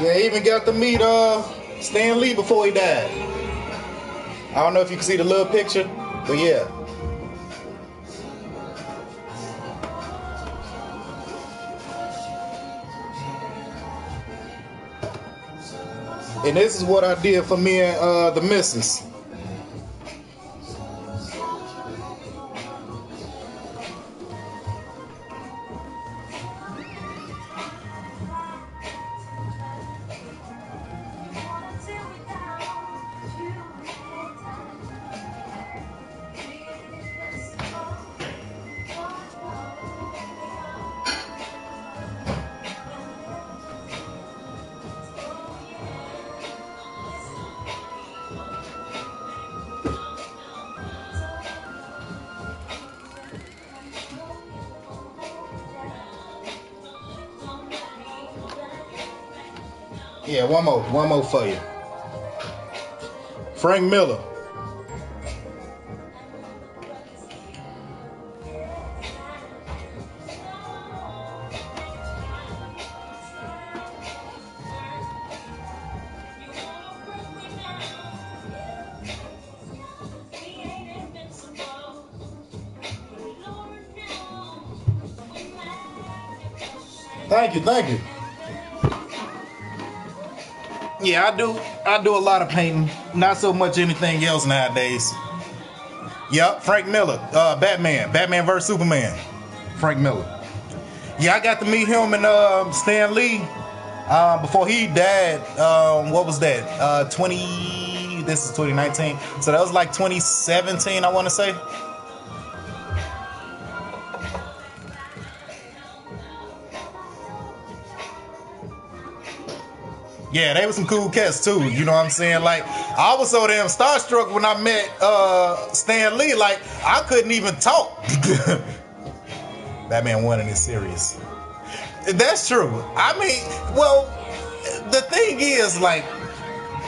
Yeah, he even got to meet Stan Lee before he died. I don't know if you can see the little picture, but yeah. And this is what I did for me and the missus. Yeah, one more for you. Frank Miller. Thank you. Yeah, I do a lot of painting. Not so much anything else nowadays. Yep, Frank Miller. Batman vs Superman. Frank Miller. Yeah, I got to meet him and Stan Lee before he died. What was that? This is 2019. So that was like 2017, I want to say. Yeah, they were some cool cats too. You know what I'm saying? Like, I was so damn starstruck when I met Stan Lee. Like, I couldn't even talk. Batman won in this series. That's true. I mean, well, the thing is, like,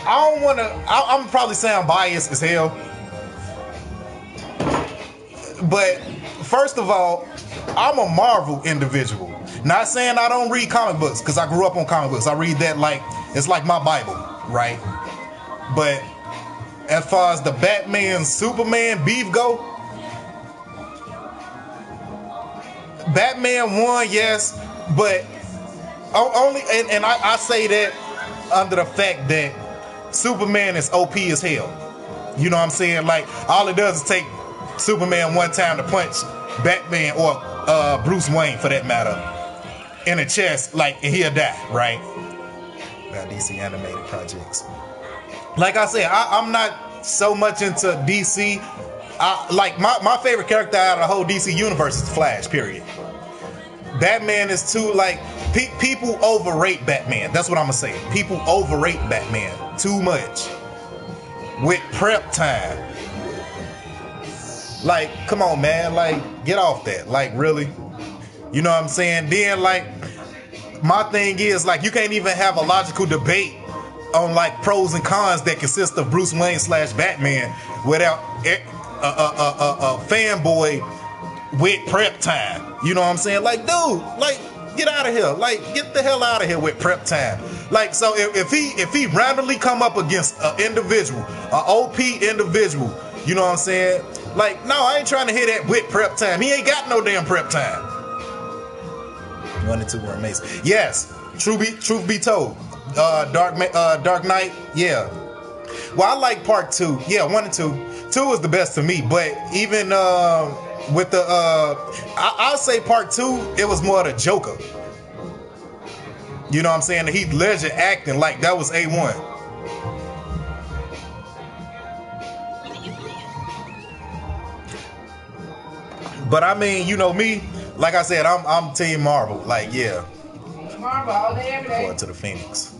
I don't want to. I'm probably sound biased as hell. But first of all, I'm a Marvel individual. Not saying I don't read comic books, because I grew up on comic books. I read that like it's like my Bible, right? But as far as the Batman, Superman beef go, Batman won, yes, but only, and I say that under the fact that Superman is OP as hell. You know what I'm saying? Like, all it does is take Superman one time to punch Batman or Bruce Wayne, for that matter, in the chest, like, and he'll die, right? About DC animated projects. Like I said, I'm not so much into DC. Like, my favorite character out of the whole DC universe is Flash, period. Batman is too, like, People overrate Batman. That's what I'm gonna say. People overrate Batman too much with prep time. Like, come on, man. Like, get off that. Like, really? You know what I'm saying? Then, like, my thing is, like, you can't even have a logical debate on, like, pros and cons that consist of Bruce Wayne / Batman without a fanboy with prep time. You know what I'm saying? Like, dude, like, get out of here. Like, get the hell out of here with prep time. Like, so if he randomly come up against an individual, an OP individual, you know what I'm saying? Like, no, I ain't trying to hear that with prep time. He ain't got no damn prep time. 1 and 2 were amazing. Yes, truth be told, Dark Knight, yeah. Well, I like part 2. Yeah, 1 and 2. 2 is the best to me, but even with the I'll say part 2, it was more of the Joker. You know what I'm saying? The Heath Ledger acting like that was A1. But I mean, you know me, like I said, I'm Team Marvel. Like, yeah. Marvel all day, every day. Going to the Phoenix.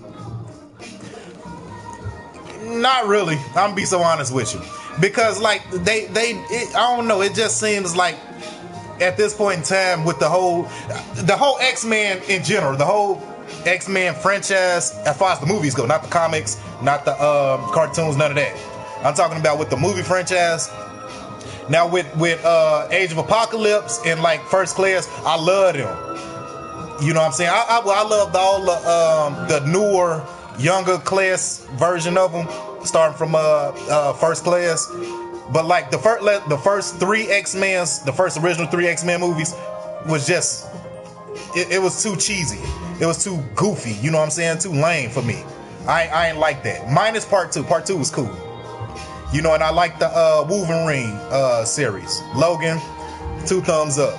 Not really. I'm gonna be so honest with you, because like I don't know. It just seems like at this point in time, with the whole X-Men in general, the whole X-Men franchise, as far as the movies go, not the comics, not the cartoons, none of that. I'm talking about with the movie franchise. Now with Age of Apocalypse and like First Class, I love them. You know what I'm saying? I loved all the newer, younger class version of them, starting from First Class. But like the first 3 X-Men's, the first original 3 X-Men movies was just it was too cheesy. It was too goofy. You know what I'm saying? Too lame for me. I ain't like that. Minus part 2. Part 2 was cool. You know, and I like the Wolverine series. Logan, 2 thumbs up.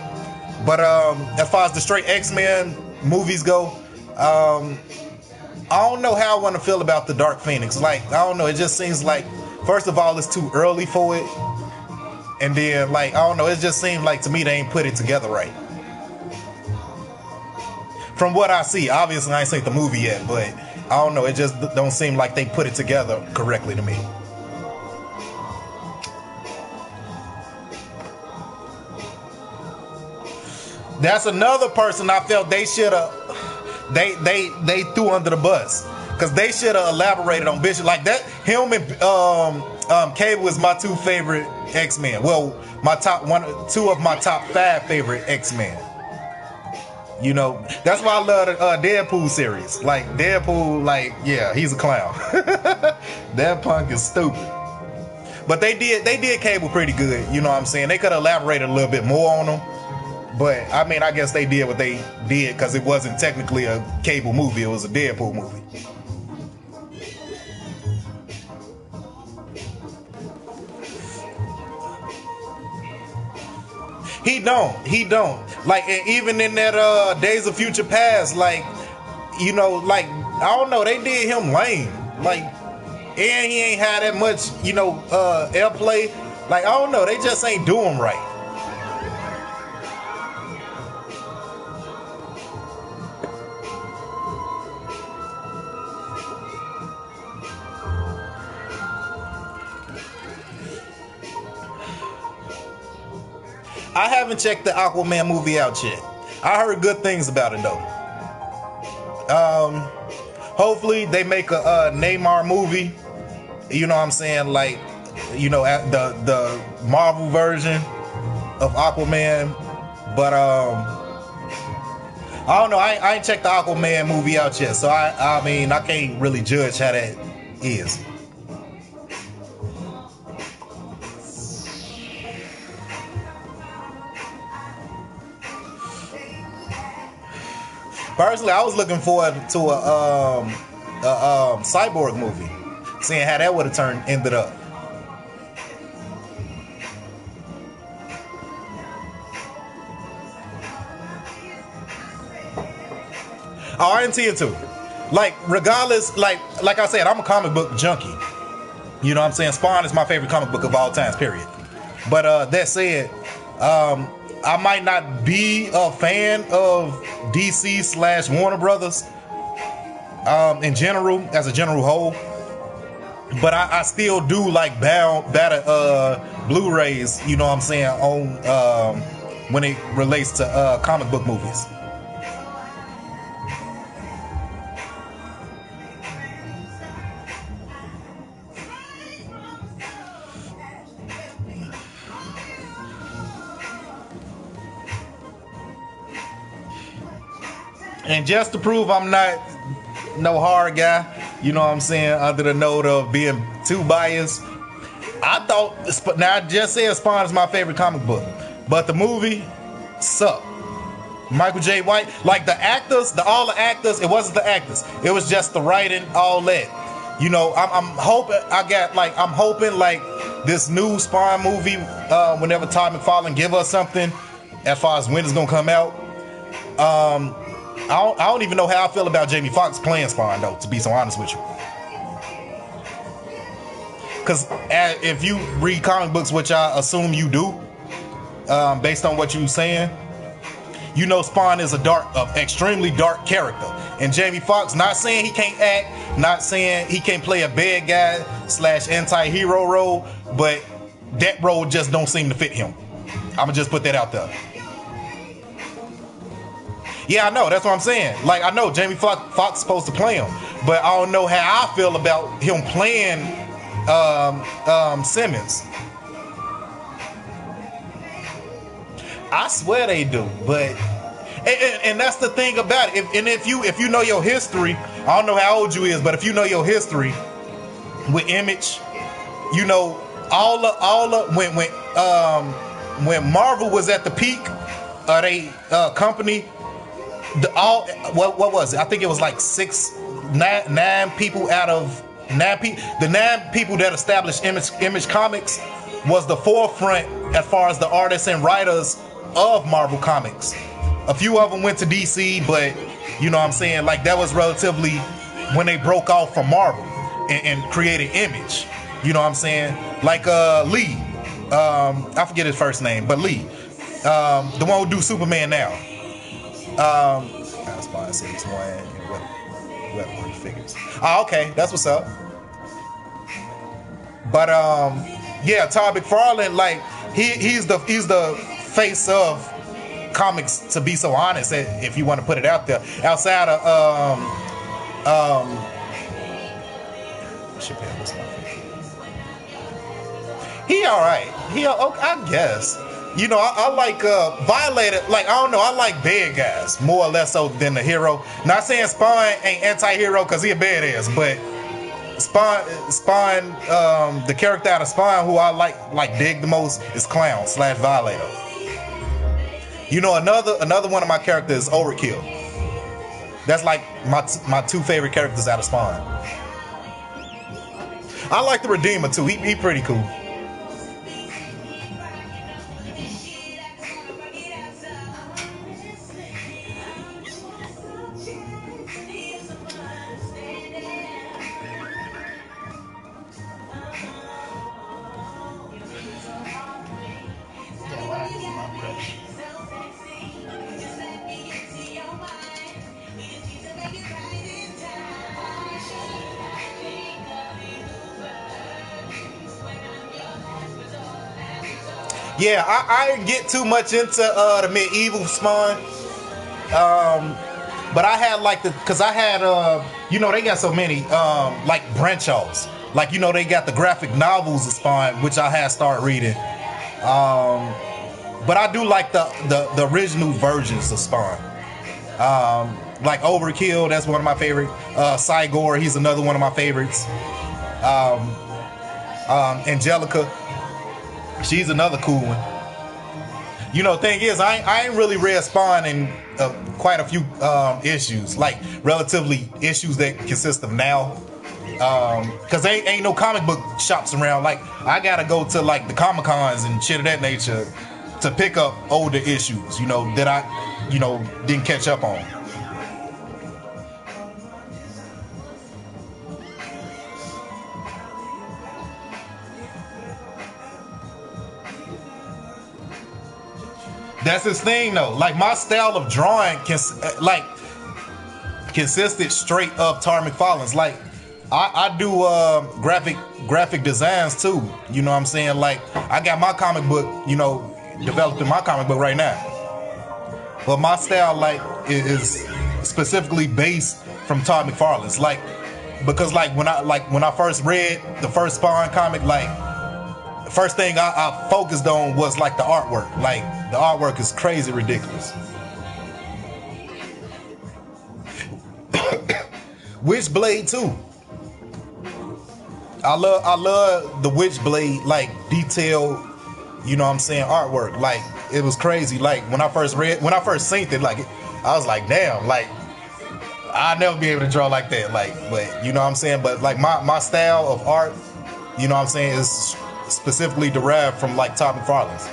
But as far as the straight X-Men movies go, I don't know how I want to feel about the Dark Phoenix. Like, I don't know. It just seems like, first of all, it's too early for it. And then, like, I don't know. It just seems like to me they ain't put it together right. From what I see, obviously I ain't seen the movie yet, but I don't know. It just don't seem like they put it together correctly to me. That's another person I felt they should have they threw under the bus, because they should have elaborated on Bishop like that. Him and Cable is my 2 favorite X-Men. Well, my 2 of my top 5 favorite X-Men. You know, that's why I love the Deadpool series. Like Deadpool, like, yeah, he's a clown. That punk is stupid. But they did Cable pretty good. You know what I'm saying? They could have elaborated a little bit more on him. But, I mean, I guess they did what they did because it wasn't technically a Cable movie. It was a Deadpool movie. He don't. Like, and even in that Days of Future Past, like, you know, like, I don't know, they did him lame. Like, and he ain't had that much, you know, airplay. Like, I don't know, they just ain't do him right. I haven't checked the Aquaman movie out yet. I heard good things about it though. Hopefully they make a Neymar movie. You know what I'm saying? Like, you know, the Marvel version of Aquaman. But I don't know. I ain't checked the Aquaman movie out yet, so I mean I can't really judge how that is. Personally, I was looking forward to a Cyborg movie, seeing how that would have ended up. Oh, I intend to. Like, regardless, like I said, I'm a comic book junkie. You know what I'm saying? Spawn is my favorite comic book of all times, period. But that said, I might not be a fan of DC / Warner Brothers in general, as a general whole, but I still do like better Blu-rays, you know what I'm saying, on when it relates to comic book movies. And just to prove I'm not no horror guy, you know what I'm saying, under the note of being too biased, I thought, now I just said Spawn is my favorite comic book, but the movie sucked. Michael J. White, like the actors, all the actors, it wasn't the actors, it was just the writing, all that. You know, I'm hoping like this new Spawn movie, whenever Todd McFarlane give us something, as far as when it's gonna come out. I don't even know how I feel about Jamie Foxx playing Spawn, though, to be so honest with you. Because if you read comic books, which I assume you do, based on what you're saying, you know Spawn is extremely dark character. And Jamie Foxx, not saying he can't act, not saying he can't play a bad guy / anti-hero role, but that role just don't seem to fit him. I'ma just put that out there. Yeah, I know. That's what I'm saying. Like, I know Jamie Foxx is supposed to play him, but I don't know how I feel about him playing Simmons. I swear they do, but and that's the thing about it. If you know your history, I don't know how old you is, but if you know your history with Image, you know when Marvel was at the peak of they company. What was it? I think it was like nine people out of 9 people. The 9 people that established Image Comics was the forefront as far as the artists and writers of Marvel Comics. A few of them went to DC, but you know what I'm saying, like that was relatively when they broke off from Marvel and created Image. You know what I'm saying? Like Lee, I forget his first name, but Lee, the one who do Superman now. That's why I said he's one and what figures. Oh, okay, that's what's up. But yeah, Todd McFarlane, like he's the face of comics, to be so honest, if you want to put it out there. Outside of Chappelle was my favorite. He alright. He okay, I guess. You know, I like Violator. Like, I don't know, I like bad guys more or less so than the hero. Not saying Spawn ain't anti-hero because he a badass, but Spawn, the character out of Spawn who I like dig the most is Clown / Violator. You know, another one of my characters is Overkill. That's like my 2 favorite characters out of Spawn. I like the Redeemer too. He pretty cool. Yeah, I didn't get too much into the medieval Spawn, but I had you know, they got so many like branch offs. Like, you know, they got the graphic novels of Spawn, which I had started reading. But I do like the original versions of Spawn. Like Overkill, that's one of my favorite. Cygor, he's another one of my favorites. Angelica, she's another cool one. You know, thing is, I ain't really read Spawn in quite a few issues, like relatively issues that consist of now. Cause there ain't no comic book shops around. Like, I gotta go to like the Comic Cons and shit of that nature to pick up older issues, you know, that I, you know, didn't catch up on. That's his thing though. Like my style of drawing consisted straight of Tar McFarlane's. Like I do graphic designs too. You know what I'm saying? Like I got my comic book, developing my comic book right now. But my style is specifically based from Tar McFarlane's. Like because when I first read the first Spawn comic, the first thing I focused on was like the artwork. Like the artwork is crazy ridiculous. Witchblade too. I love the Witchblade detailed, you know what I'm saying, artwork. Like it was crazy. Like when I first seen it, I was like, damn, I'll never be able to draw like that. But you know what I'm saying? But my style of art, you know what I'm saying, is specifically derived from Tar McFarlane's.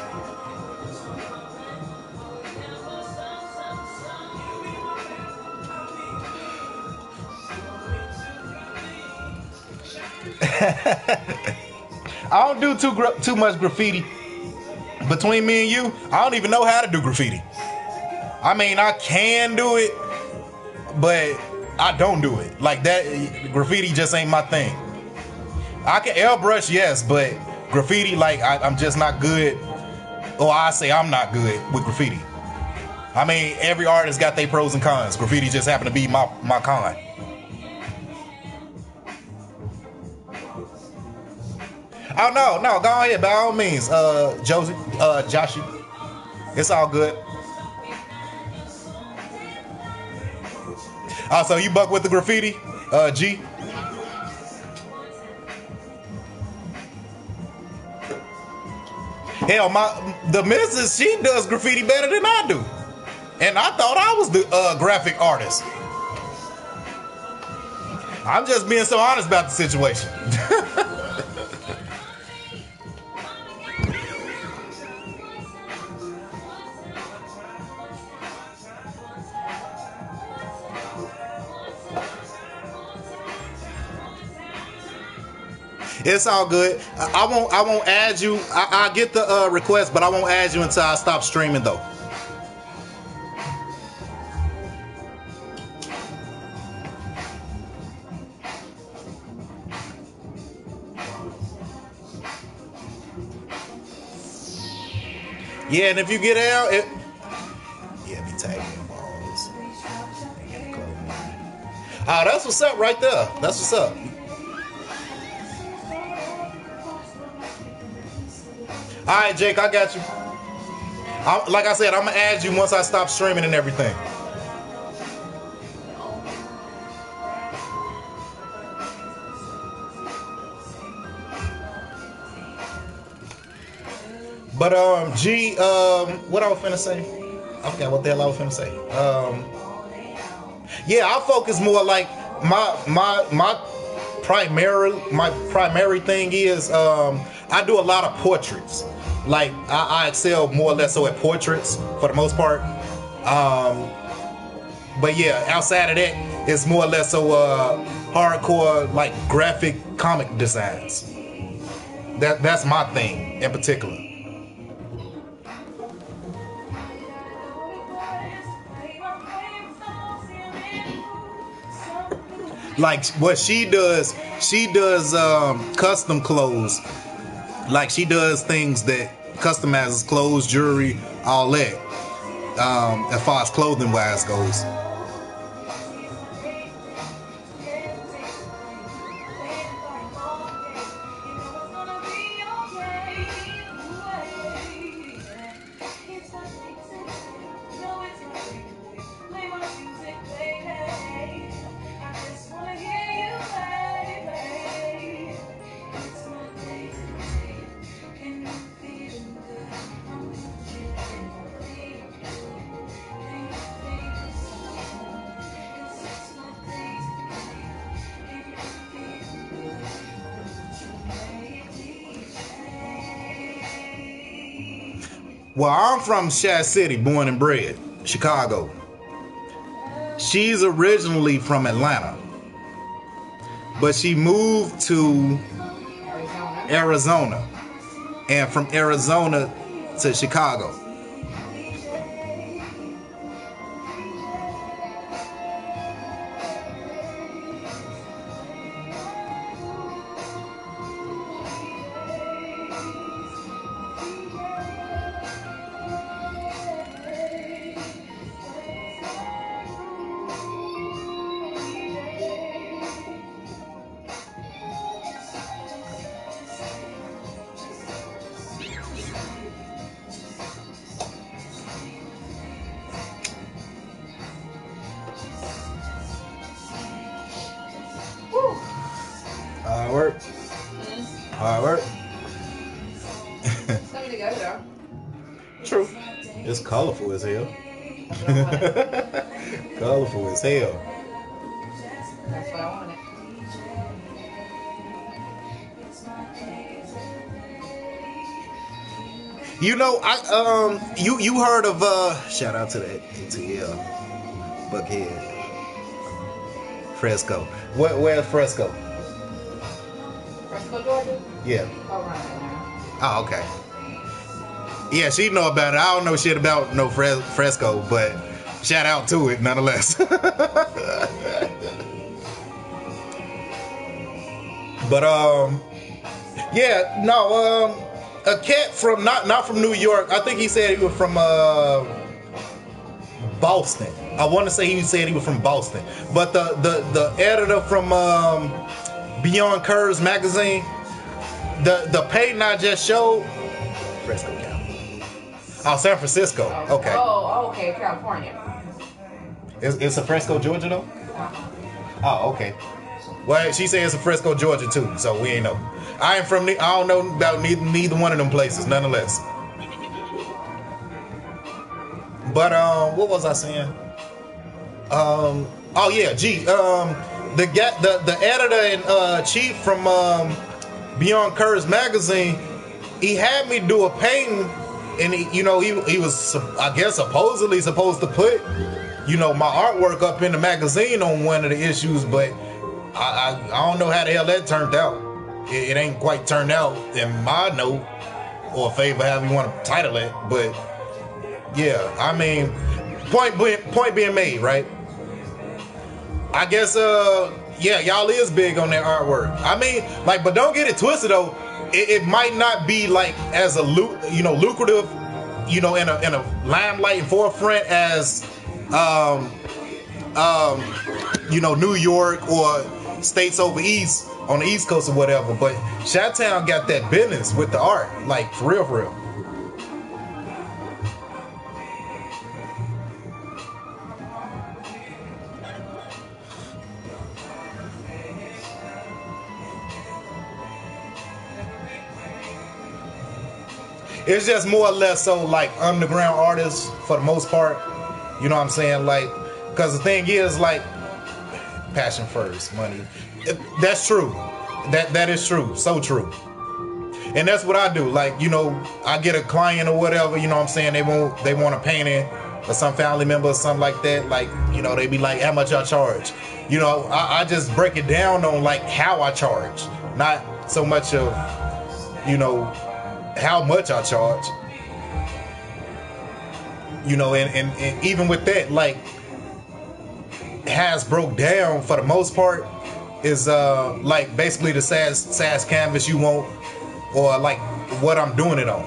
I don't do too much graffiti. Between me and you, I don't even know how to do graffiti. I mean, I can do it, but I don't do it. Like that, graffiti just ain't my thing. I can airbrush, yes, but graffiti, I'm just not good. Or I say I'm not good with graffiti. I mean, every artist got their pros and cons. Graffiti just happened to be my con. Oh no, go ahead by all means, Joshy. It's all good. So you buck with the graffiti, G? Hell, the missus, she does graffiti better than I do, and I thought I was the graphic artist. I'm just being so honest about the situation. It's all good. I won't add you. I get the request, but I won't add you until I stop streaming though. Yeah, and if you get out, be tagging balls. Oh, that's what's up right there. That's what's up. All right, Jake, I got you. Like I said, I'm gonna add you once I stop streaming and everything. But G, what I was finna say? I forgot what the hell I was finna say. Yeah, I focus more my primary thing is I do a lot of portraits. I excel more or less so at portraits for the most part. But yeah, outside of that, it's more or less so hardcore graphic comic designs. That's my thing in particular. Like what she does custom clothes. Like she does things that customizes clothes, jewelry, all that. As far as clothing wise goes. Well, I'm from Shad City, born and bred, Chicago. She's originally from Atlanta, but she moved to Arizona, and from Arizona to Chicago. work. Hard work. Coming together though. True. It's colorful as hell. Colorful as hell. That's what I wanted. You know, you heard of shout out to that ATL Buckhead Fresco. Where's Fresco? Fresco, Georgia? Yeah. Oh, right now. Oh, okay. Yeah, she know about it. I don't know shit about no Fresco, but shout out to it nonetheless. But yeah, no, a cat from not from New York. I think he said he was from Boston. I want to say he said he was from Boston. But the editor from Beyond Curves magazine, the painting I just showed, Fresco, California. Oh, San Francisco. Okay. Oh, okay, California. It's a Fresco, Georgia though. Uh-huh. Oh, okay. Well, she said it's a Fresco, Georgia too, so we ain't know. I don't know about neither one of them places, nonetheless. But what was I saying? Oh yeah, the editor and chief from Beyond Curves magazine, he had me do a painting, and he was, I guess, supposedly supposed to put my artwork up in the magazine on one of the issues, but I don't know how the hell that turned out. It ain't quite turned out in my note or favor, however you want to title it. But yeah, I mean, point being made, right? I guess yeah, y'all is big on that artwork. I mean, like, but don't get it twisted though. It might not be like as a lucrative, in a limelight and forefront as New York or states over east on the East Coast or whatever, but Chi-Town got that business with the art, like for real, for real. It's just more or less so like underground artists for the most part. You know what I'm saying? Like, because the thing is, like, passion first, money. That's true. That is true. So true. And that's what I do. Like, I get a client or whatever, you know what I'm saying? They want a painting or some family member or something like that. Like, they be like, how much I charge? I just break it down on like how I charge. Not so much of, how much I charge. And even with that, like, has broke down for the most part is like basically the size canvas you want, or like what I'm doing it on.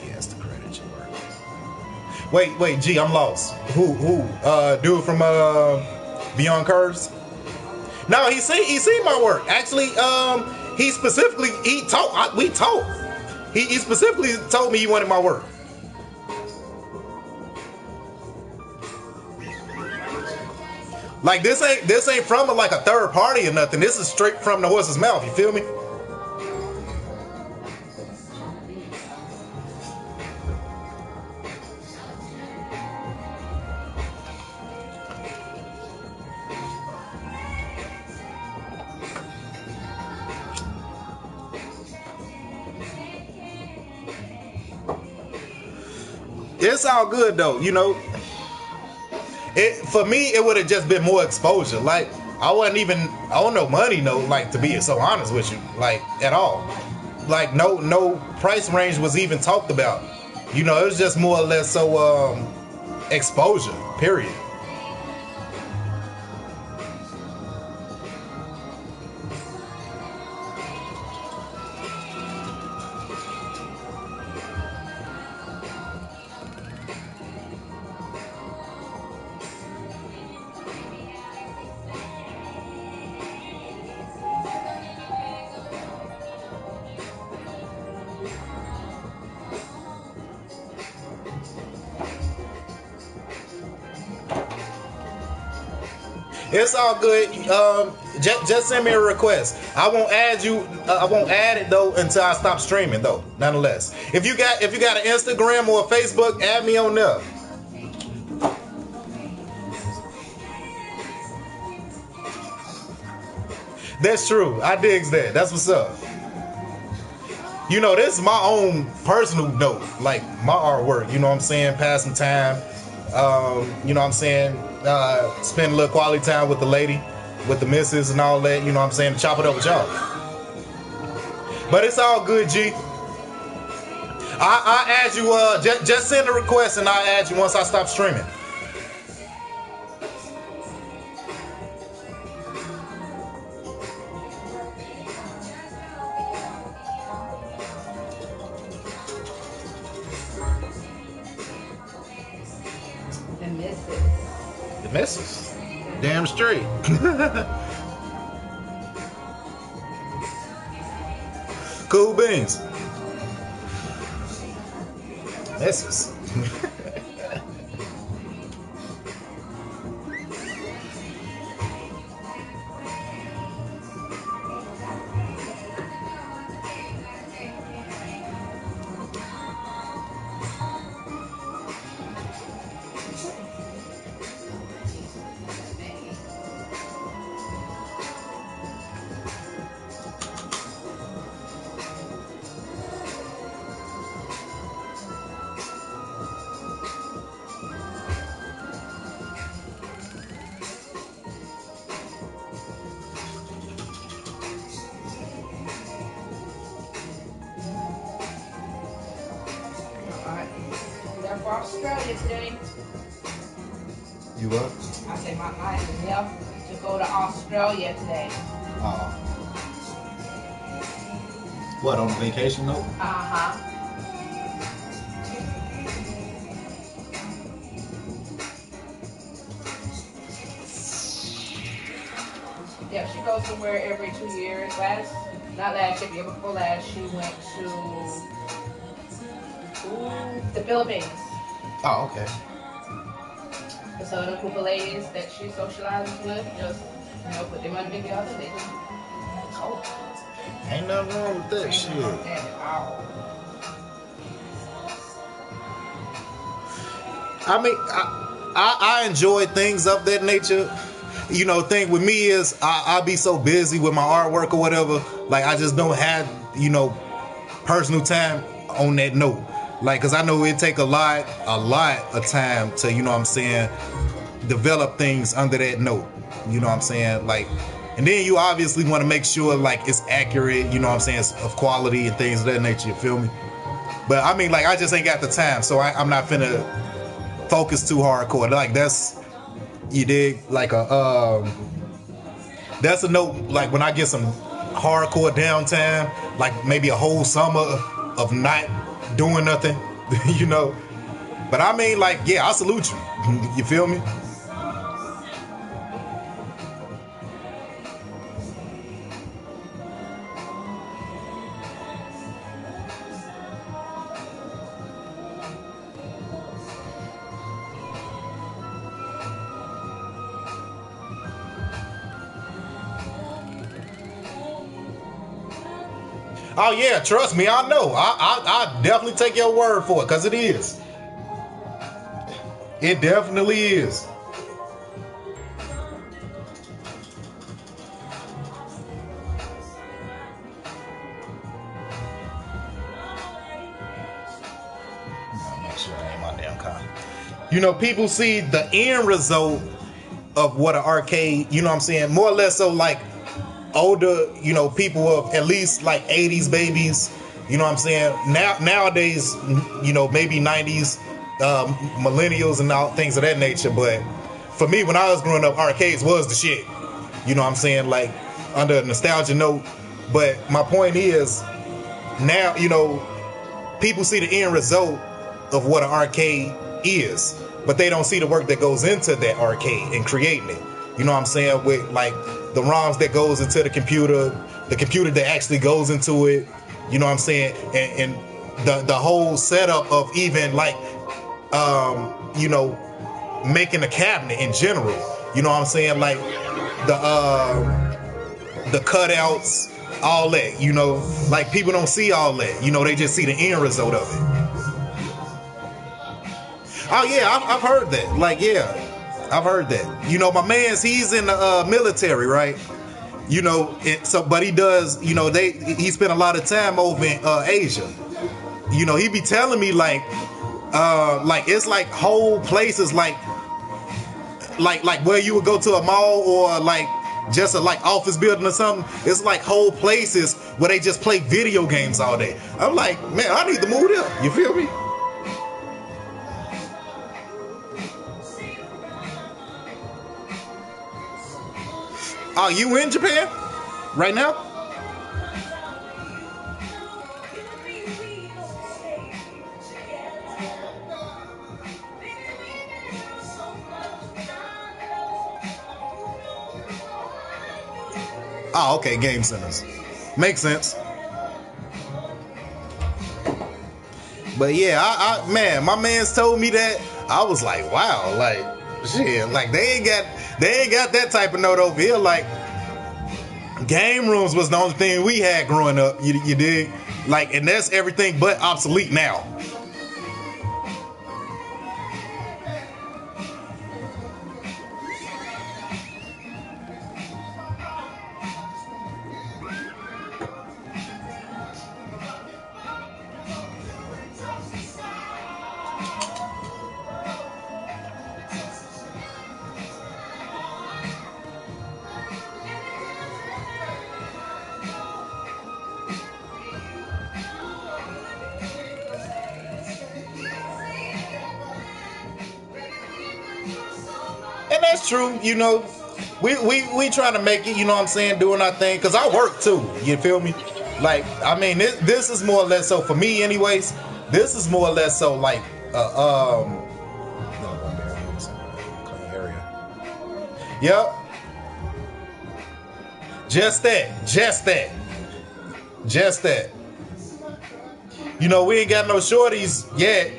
Yes, the credit you work. Wait, G, I'm lost. Who? Dude from Beyond Curves? No, he seen my work. Actually, we talked. He specifically told me he wanted my work. Like, this ain't from like a third party or nothing. This is straight from the horse's mouth. You feel me? It's all good though, For me, it would have just been more exposure. Like, I don't know money, like, to be so honest with you, like, at all. Like, no price range was even talked about. It was just more or less so exposure, period. It's all good. Just send me a request. I won't add you. I won't add it though until I stop streaming though. Nonetheless, if you got an Instagram or a Facebook, add me on there. That's true. I digs that. That's what's up. You know, this is my own personal note, like my artwork. You know what I'm saying? Passing time. You know what I'm saying? Spend a little quality time with the lady, with the missus and all that. You know what I'm saying? Chop it up with y'all. But it's all good, G. I add you. Just send a request and I'll add you once I stop streaming. The missus. Damn straight. Cool beans. Missus. For Australia today. You what? I said my mind is left to go to Australia today. What, on vacation though? Uh-huh. Yeah, she goes somewhere every 2 years. Not last year, the year before last, she went to the Philippines. Oh, okay. So the group of ladies that she socializes with, just, put them on together, they just go. Ain't nothing wrong with that shit. Ain't nothing wrong with that at all. I mean, I enjoy things of that nature. You know, thing with me is I be so busy with my artwork or whatever. Like, I just don't have, personal time on that note. Like, cause I know it take a lot of time to, you know what I'm saying, develop things under that note. You know what I'm saying? Like, and then you obviously want to make sure like it's accurate, you know what I'm saying, of quality and things of that nature, you feel me? But I mean, like, I just ain't got the time, so I'm not finna focus too hardcore. Like, that's, you dig? Like that's a note, like when I get some hardcore downtime, like maybe a whole summer of not doing nothing, But I mean, like, yeah, I salute you. You feel me? Oh yeah, trust me, I know. I definitely take your word for it, because it is. It definitely is. Make sure I ain't my damn car. People see the end result of what an arcade, you know what I'm saying? More or less so like older, people of at least like 80s babies, you know what I'm saying? Nowadays, maybe 90s, millennials and all things of that nature. But for me, when I was growing up, arcades was the shit. You know what I'm saying? Like, under a nostalgia note. But my point is, now, people see the end result of what an arcade is, but they don't see the work that goes into that arcade and creating it. You know what I'm saying? With like the ROMs that goes into the computer that actually goes into it. You know what I'm saying? And the whole setup of even like, making a cabinet in general. You know what I'm saying? Like the cutouts, all that. You know, like people don't see all that. You know, they just see the end result of it. Oh yeah, I've heard that. Like yeah, I've heard that. You know, my man's he's in the military, right? You know, but he does. You know, he spent a lot of time over in Asia. You know, he be telling me like it's like whole places like where you would go to a mall or like just a like office building or something. It's like whole places where they just play video games all day. I'm like, man, I need to move there. You feel me? Are you in Japan right now? Oh, okay, game centers. Makes sense. But yeah, man, my man's told me that. I was like, wow, like shit, like they ain't got that type of note over here. Like game rooms was the only thing we had growing up. You dig? Like, and that's everything but obsolete now. And that's true, you know. We trying to make it, you know what I'm saying, doing our thing. Cause I work too, you feel me? Like, I mean, this is more or less so for me, anyways. This is more or less so like, clean area. Yep. Just that. You know, we ain't got no shorties yet.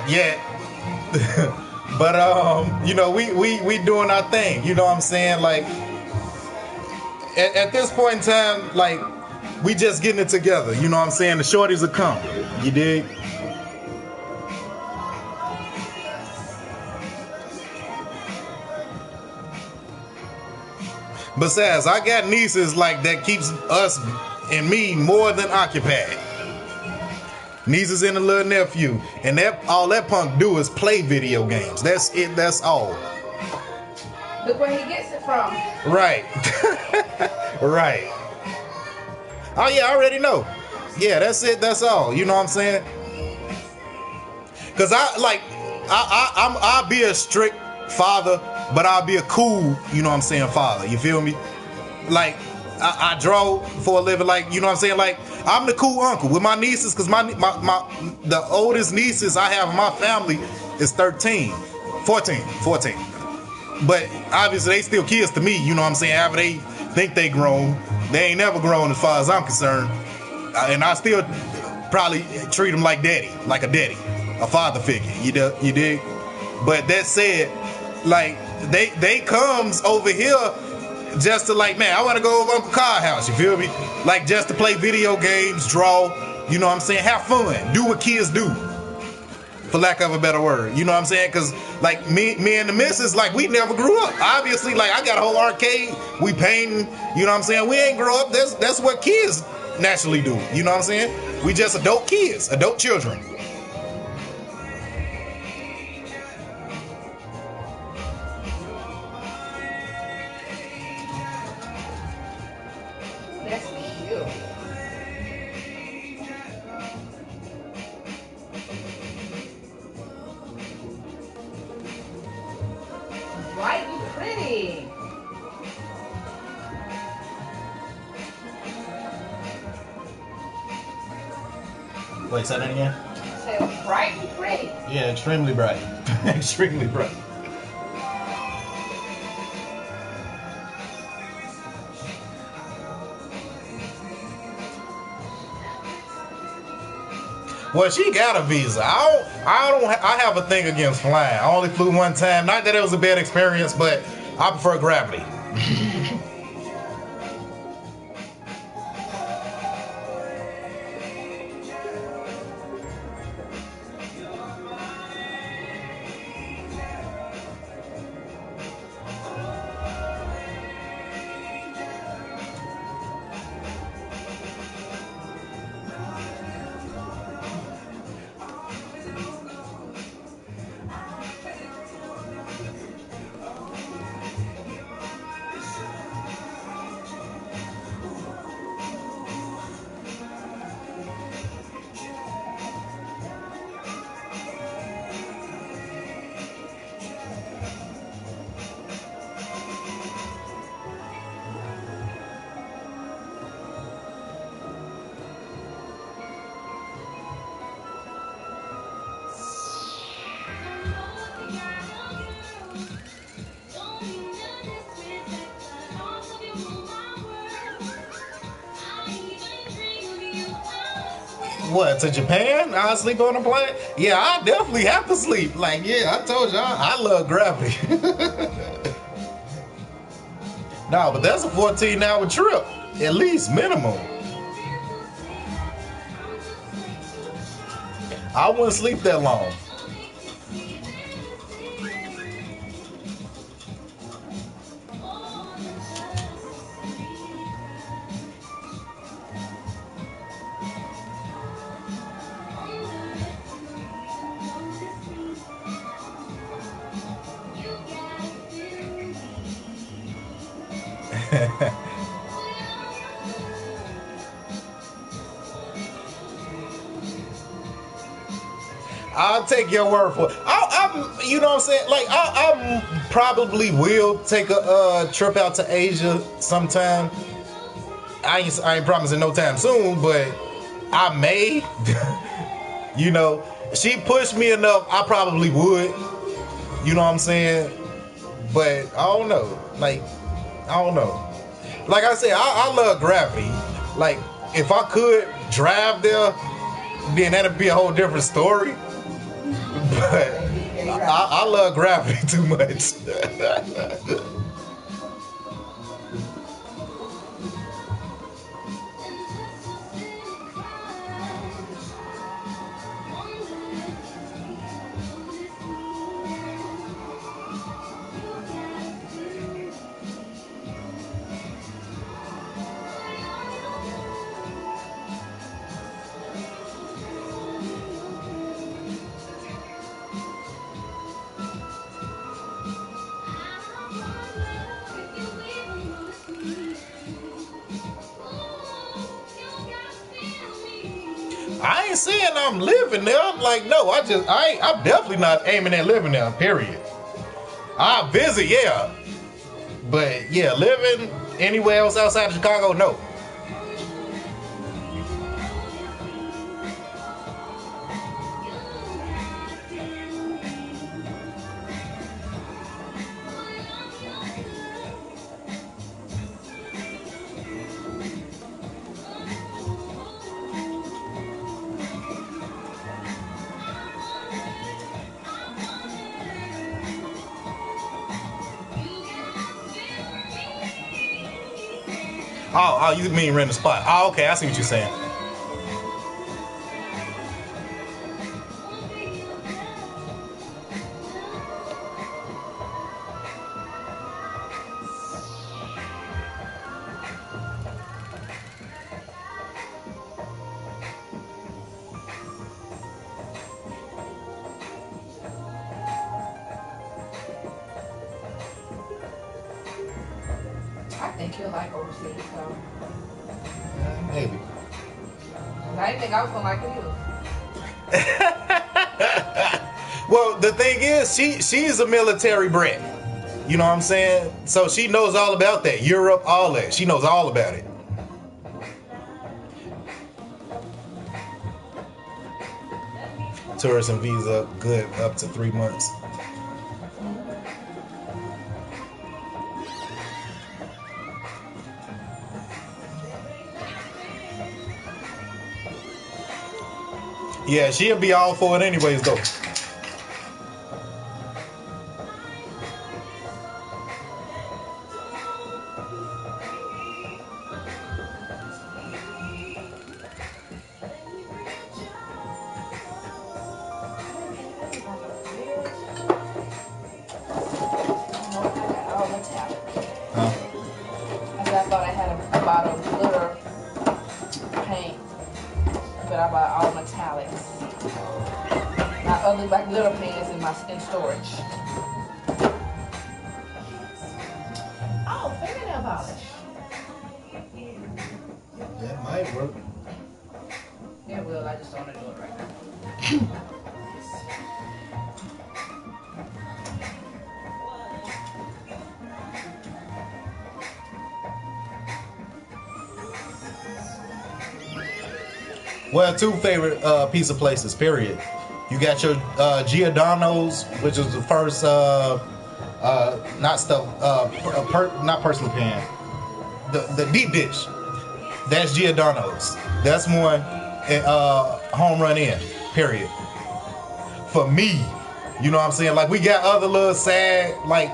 Yet. But you know, we doing our thing. You know what I'm saying? Like at this point in time, like we just getting it together. You know what I'm saying? The shorties will come. You dig? Besides, I got nieces like that keeps us and me more than occupied. Nieces and a little nephew, and all that punk do is play video games. That's it. That's all. Look where he gets it from. Right. Right. Oh yeah, I already know. Yeah, that's it. That's all. You know what I'm saying? Cause I'll be a strict father, but I'll be a cool, you know what I'm saying, father. You feel me? Like I draw for a living, like, you know what I'm saying? Like, I'm the cool uncle with my nieces, because the oldest nieces I have in my family is 14. But obviously they still kids to me, you know what I'm saying? After they think they grown, they ain't never grown as far as I'm concerned. And I still probably treat them like daddy, like a daddy, a father figure, you dig? But that said, like, they comes over here just to, like, man, I want to go over Uncle Carr's house, you feel me? Like, just to play video games, draw, you know what I'm saying? Have fun, do what kids do, for lack of a better word, you know what I'm saying? Because, like, me and the missus, like, we never grew up. Obviously, like, I got a whole arcade, we painting, you know what I'm saying? We ain't grow up. That's what kids naturally do, you know what I'm saying? We just adult kids, adult children. Wait, say that again? Say bright and pretty. Yeah, extremely bright. Extremely bright. Well, she got a visa. I have a thing against flying. I only flew one time. Not that it was a bad experience, but I prefer gravity. What, to Japan? I'll sleep on a plane? Yeah, I definitely have to sleep. Like, yeah, I told you, I love gravity. No, but that's a 14-hour trip, at least, minimum. I wouldn't sleep that long. I'll take your word for it. I'm, you know what I'm saying? Like, I probably will take a trip out to Asia sometime. I ain't promising no time soon, but I may. You know, she pushed me enough, I probably would. You know what I'm saying? But I don't know. Like, I don't know. Like I said, I love gravity. Like, if I could drive there, then that'd be a whole different story. But I love gravity too much. I ain't saying I'm living there. I'm like, no, I'm definitely not aiming at living there, period. I visit, yeah. But yeah, living anywhere else outside of Chicago, no. Oh, you mean rent a spot? Oh, okay, I see what you're saying. I think you'll like overseas, so. Maybe. I didn't think I was gonna like it. Well, the thing is, she's a military brat. You know what I'm saying? So she knows all about that. Europe, all that. She knows all about it. Tourism visa, good, up to 3 months. Yeah, she'll be all for it anyways, though. Huh? I thought I had a bottle of glitter paint, but I bought all metallics. My glitter paint is in storage. Oh, fingernail polish. That might work. Yeah, it will. I just don't want to do it right now. Well, two favorite pizza places, period. You got your Giordano's, which is the first, not stuff, not personal pan, the deep dish. That's Giordano's. That's one home run in, period. For me, you know what I'm saying? Like, we got other little sad, like,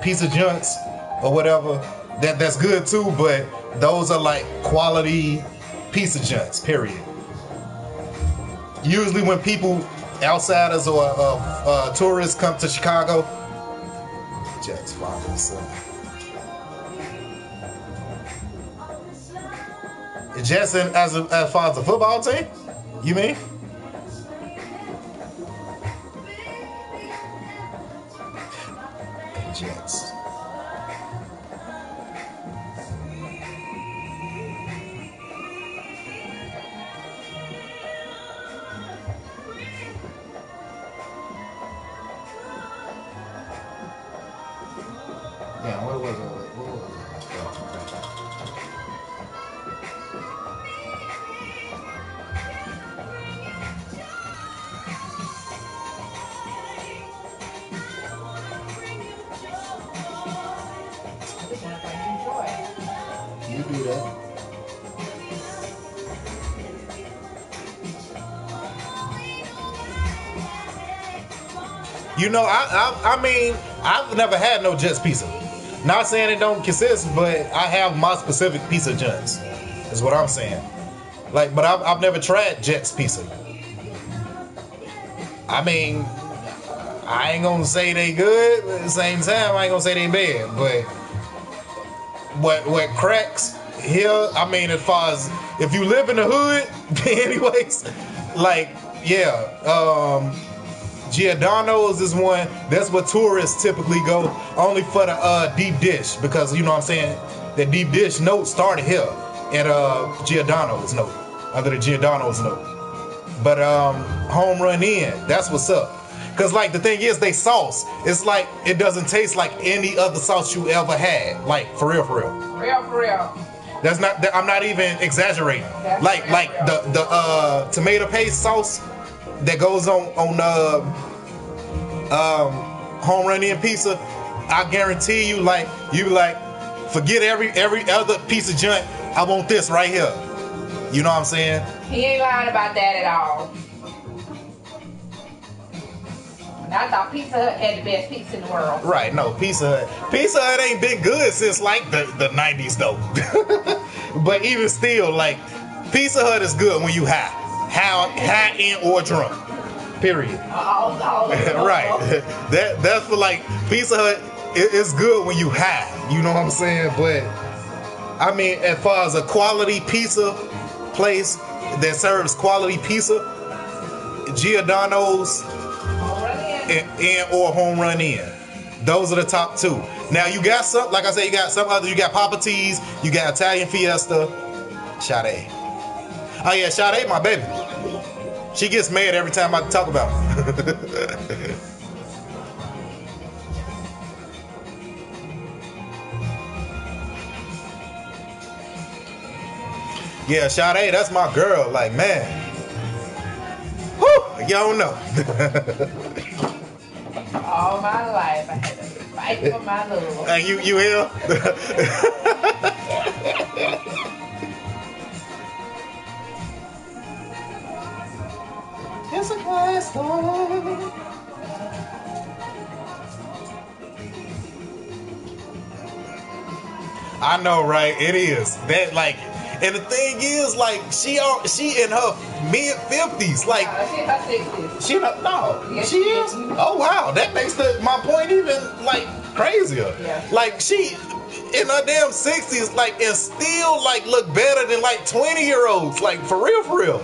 pizza joints or whatever. That's good too, but those are like quality pizza joints, period. Usually when people, outsiders or tourists come to Chicago, Jack's father, son. Jets as far as the football team, you mean? Jets. Yeah, what was it? You do that. You know, I mean, I've never had no Jets pizza. Not saying it don't consist, but I have my specific pizza joints. Is what I'm saying. Like, but I've never tried Jets pizza. I mean, I ain't gonna say they good, but at the same time, I ain't gonna say they bad. But what cracks here, I mean, as far as if you live in the hood, anyways, like, yeah, Giordano's is one. That's where tourists typically go, only for the deep dish, because you know what I'm saying, the deep dish note started here at Giordano's note, under the Giordano's note. But home run in, that's what's up. Cause like the thing is, they sauce, it's like it doesn't taste like any other sauce you ever had. Like for real, for real. For real. That's not. I'm not even exaggerating. That's like real. the tomato paste sauce that goes on home run in pizza. I guarantee you, like forget every other piece of junk. I want this right here. You know what I'm saying? He ain't lying about that at all. I thought Pizza Hut had the best pizza in the world. Right, no, Pizza Hut ain't been good since like the 90s though. But even still, like, Pizza Hut is good when you high end or drunk. Period. Right. That's for like Pizza Hut. It's good when you high. You know what I'm saying? But I mean, as far as a quality pizza place that serves quality pizza, Giordano's and or home run in. Those are the top two. Now you got some, like I said, you got some other. You got Papa T's, you got Italian Fiesta, Sade. Oh yeah, Sade, my baby. She gets mad every time I talk about her. Yeah, Sade, that's my girl. Like, man, whew, you don't know. All my life, I had to fight for my love. You here? It's a quiet storm. I know, right? It is that like, and the thing is, like, she in her mid-50s, like. She in her 60s. She no, Yes, she is. Oh wow, that makes my point even like crazier. Yeah. Like she in her damn 60s, like, and still like look better than like 20-year-olds. Like for real.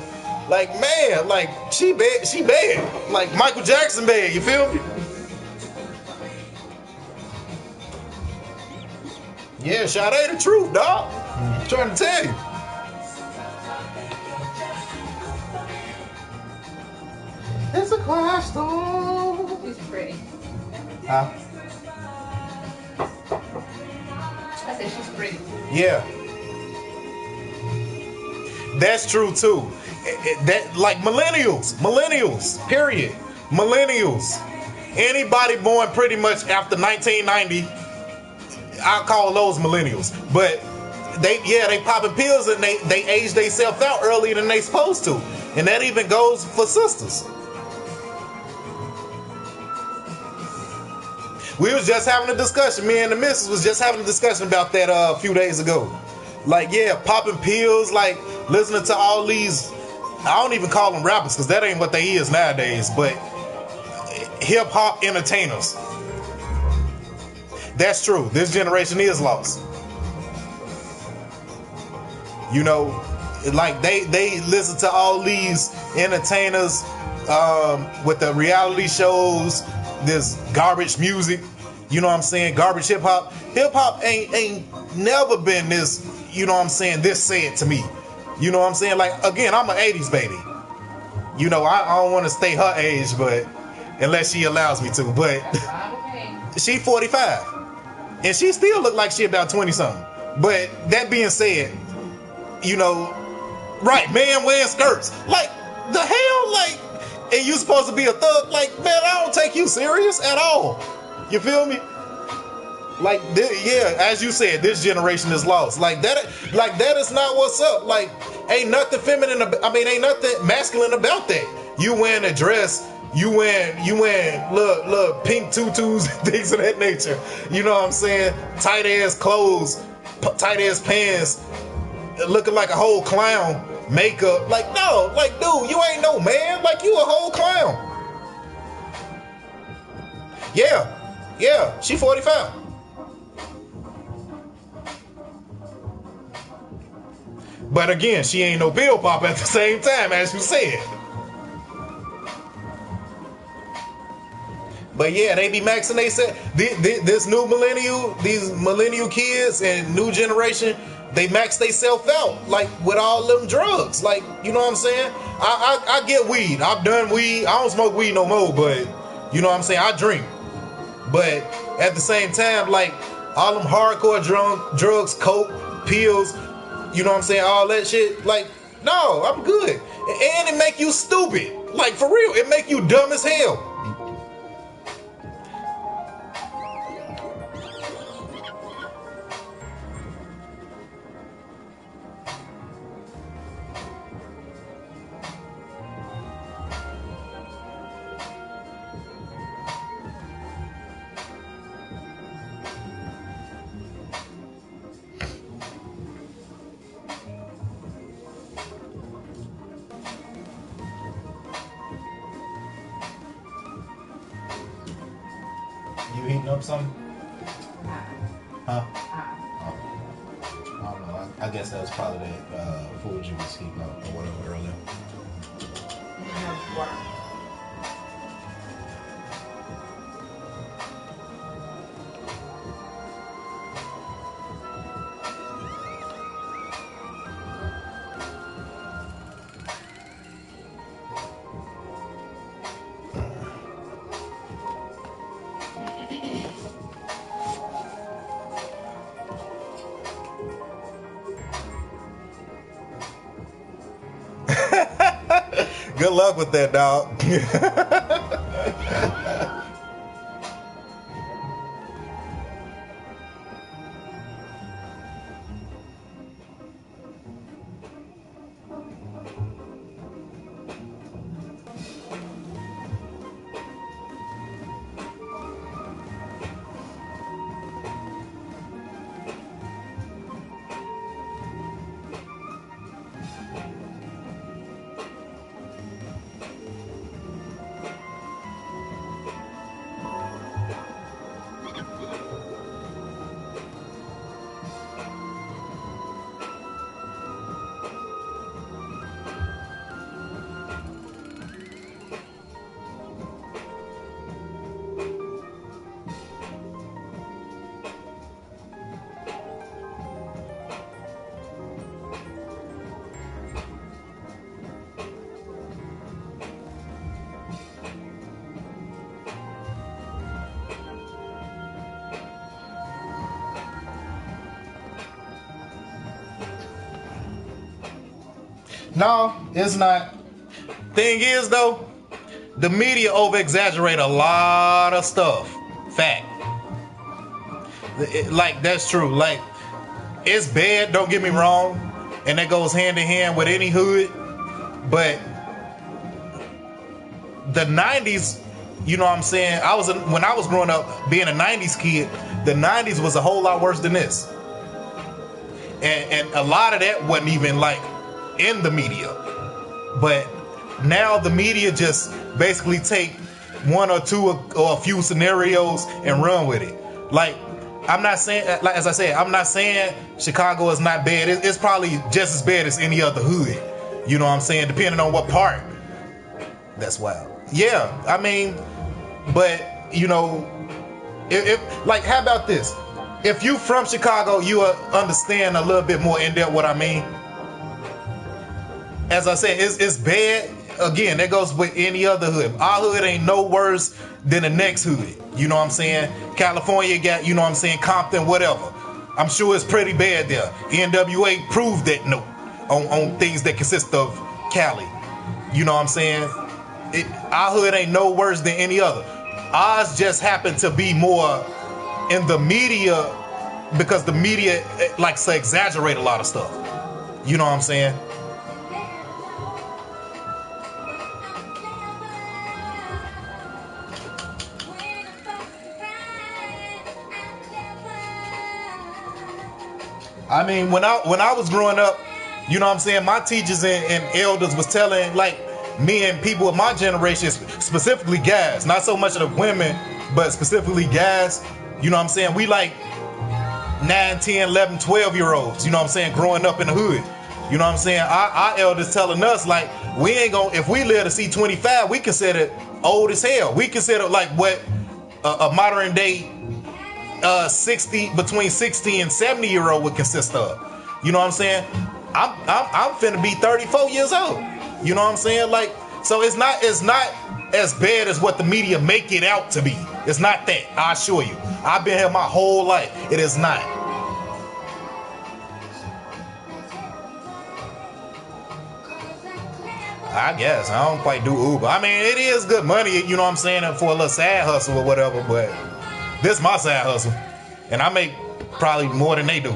Like man, like she bad. Like Michael Jackson bad. You feel me? Yeah, Sade the truth, dog. I'm trying to tell you. It's a quiet storm. She's pretty. Huh? I said she's pretty. Yeah. That's true too. That like millennials, period. Millennials. Anybody born pretty much after 1990, I call those millennials. But they popping pills and they age themselves out earlier than they supposed to. And that even goes for sisters. We was just having a discussion. Me and the missus was just having a discussion about that a few days ago. Like, yeah, popping pills, like listening to all these, I don't even call them rappers because that ain't what they is nowadays, but hip hop entertainers. That's true. This generation is lost. You know, like they listen to all these entertainers with the reality shows, this garbage music, you know what I'm saying? Garbage hip hop. Hip hop ain't never been this, you know what I'm saying, this said to me. You know what I'm saying? Like, again, I'm an 80s baby. You know, I don't want to stay her age, but unless she allows me to. But she 45. And she still look like she about 20 something. But that being said, you know, right, man wearing skirts. Like, the hell, like, and you supposed to be a thug. Like, man, I don't take you serious at all. You feel me? Like, yeah, as you said, this generation is lost. Like that is not what's up. Like, ain't nothing feminine. Ain't nothing masculine about that. You wearing a dress, you wearing little pink tutus and things of that nature. You know what I'm saying? Tight ass clothes, tight ass pants, looking like a whole clown. Makeup, like, no, like, dude, you ain't no man. Like, you a whole clown. Yeah, she 45. But again, she ain't no bill pop at the same time, as you said. But yeah, they be maxing they said this new millennial, these millennial kids and new generation, they max themselves out, like, with all them drugs. Like, you know what I'm saying? I get weed. I've done weed. I don't smoke weed no more, but you know what I'm saying? I drink. But at the same time, like, all them hardcore drugs, coke, pills, you know what I'm saying? All that shit. Like, no, I'm good. And it make you stupid. Like, for real. It make you dumb as hell. You heating up something? Huh? Oh. I don't know. I guess that was probably that food you was heating up or whatever earlier. Good luck with that, dog. No, it's not. Thing is though, the media over exaggerate a lot of stuff. Fact. Like that's true. Like it's bad. Don't get me wrong, and that goes hand in hand with any hood. But the '90s, you know what I'm saying? When I was growing up, being a '90s kid, the '90s was a whole lot worse than this, and a lot of that wasn't even like in the media. But now the media just basically take one or two or a few scenarios and run with it. Like I'm not saying, like as I said, I'm not saying Chicago is not bad. It's probably just as bad as any other hood. You know what I'm saying? Depending on what part. That's wild. Yeah, I mean, but you know, if like, how about this? If you from Chicago, you understand a little bit more in depth what I mean. As I said, it's bad. Again, that goes with any other hood. Our hood ain't no worse than the next hood. You know what I'm saying? California got, you know what I'm saying, Compton, whatever. I'm sure it's pretty bad there. NWA proved that note on things that consist of Cali. You know what I'm saying? Our hood ain't no worse than any other. Ours just happen to be more in the media because the media likes to exaggerate a lot of stuff. You know what I'm saying? I mean, when I was growing up, you know what I'm saying, my teachers and elders was telling, like, me and people of my generation, specifically guys, not so much of the women, but specifically guys, you know what I'm saying, we like 9, 10, 11, 12-year-olds, you know what I'm saying, growing up in the hood. You know what I'm saying? Our elders telling us, like, we ain't gonna, if we live to see 25, we consider old as hell. We consider, like, what a modern day 60, between 60 and 70-year-old would consist of. You know what I'm saying? I'm finna be 34 years old. You know what I'm saying? Like, so it's not as bad as what the media make it out to be. It's not that, I assure you. I've been here my whole life. It is not. I guess I don't quite do Uber. I mean, it is good money, you know what I'm saying, for a little side hustle or whatever, but this is my side hustle, and I make probably more than they do.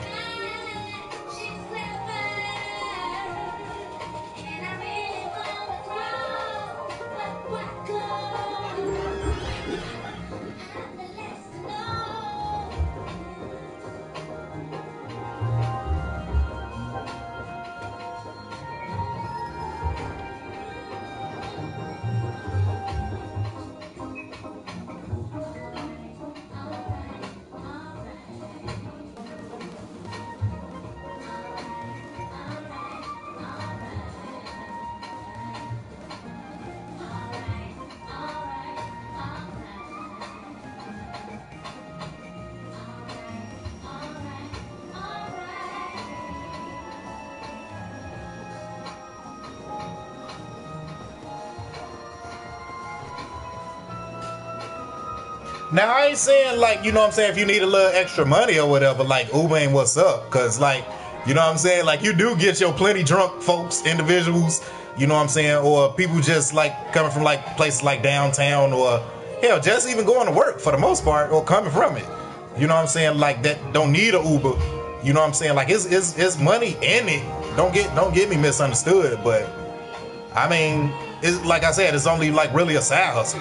Now, I ain't saying, like, you know what I'm saying, if you need a little extra money or whatever, like, Uber ain't what's up. Because, like, you know what I'm saying, like, you do get your plenty drunk folks, individuals, you know what I'm saying, or people just, like, coming from, like, places like downtown or, hell, just even going to work for the most part or coming from it. You know what I'm saying, like, that don't need an Uber. You know what I'm saying, like, it's money in it. Don't get me misunderstood, but, I mean, it's, like I said, it's only, like, really a side hustle.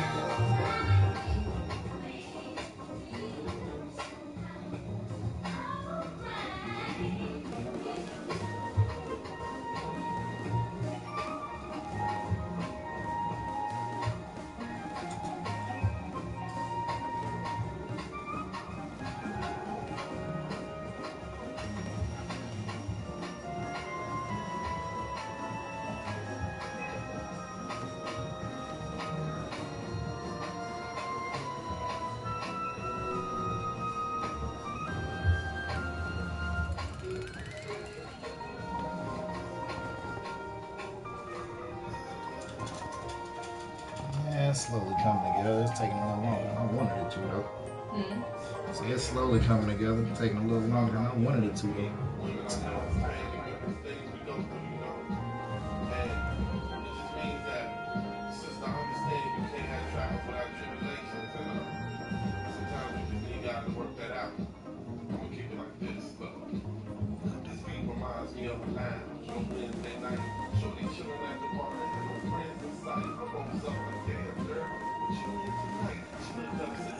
It's slowly coming together. It's taking a little longer than I wanted it to, though. Mm-hmm. So it's slowly coming together, taking a little longer than I wanted it to, though.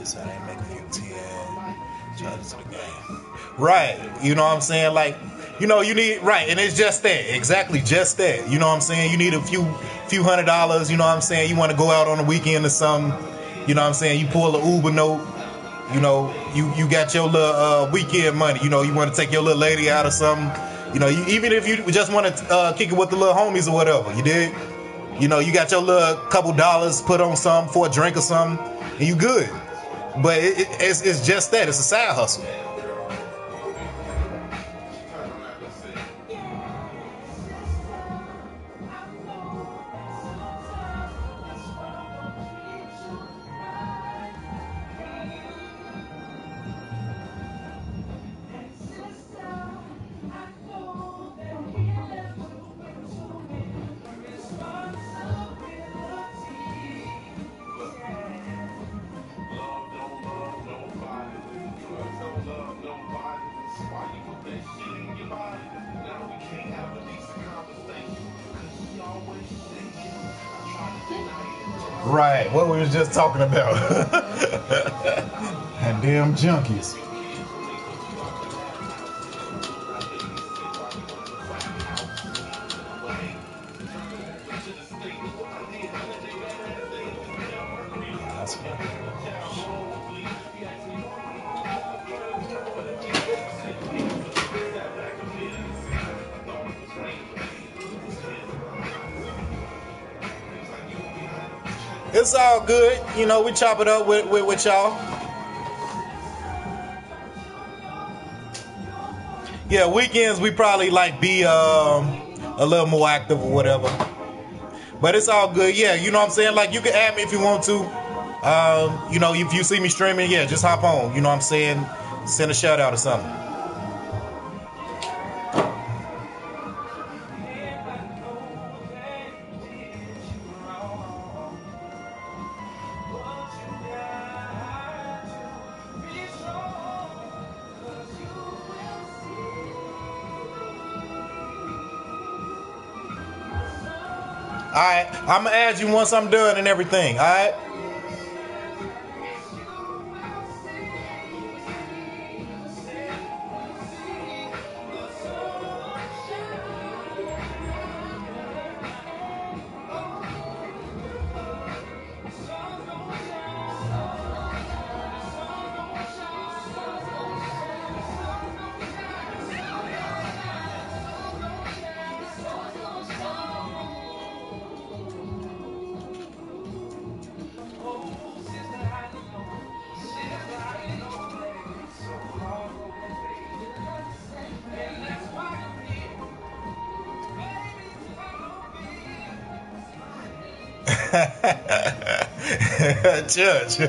So they make a few 10 charges to the game. Right. You know what I'm saying? Like, you know, you need, right. And it's just that. Exactly just that. You know what I'm saying? You need a few $100s. You know what I'm saying? You want to go out on the weekend or something. You know what I'm saying? You pull a Uber note. You know, you got your little weekend money. You know, you want to take your little lady out or something. You know, even if you just want to kick it with the little homies or whatever. You dig? You know, you got your little couple dollars put on something for a drink or something. And you good. But it's just that. It's a side hustle. Right, what we was just talking about. And damn junkies. That's funny. It's all good. You know, we chop it up with y'all. Yeah, weekends we probably like be a little more active or whatever. But it's all good. Yeah, you know what I'm saying? Like, you can add me if you want to. You know, if you see me streaming, yeah, just hop on. You know what I'm saying? Send a shout out or something. Alright, I'm gonna add you once I'm done and everything, alright? Judge.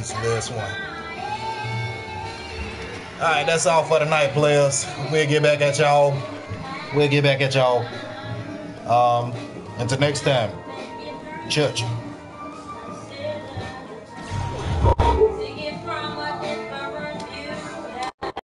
It's the best one. Alright, that's all for tonight, players. We'll get back at y'all. Until next time. Church.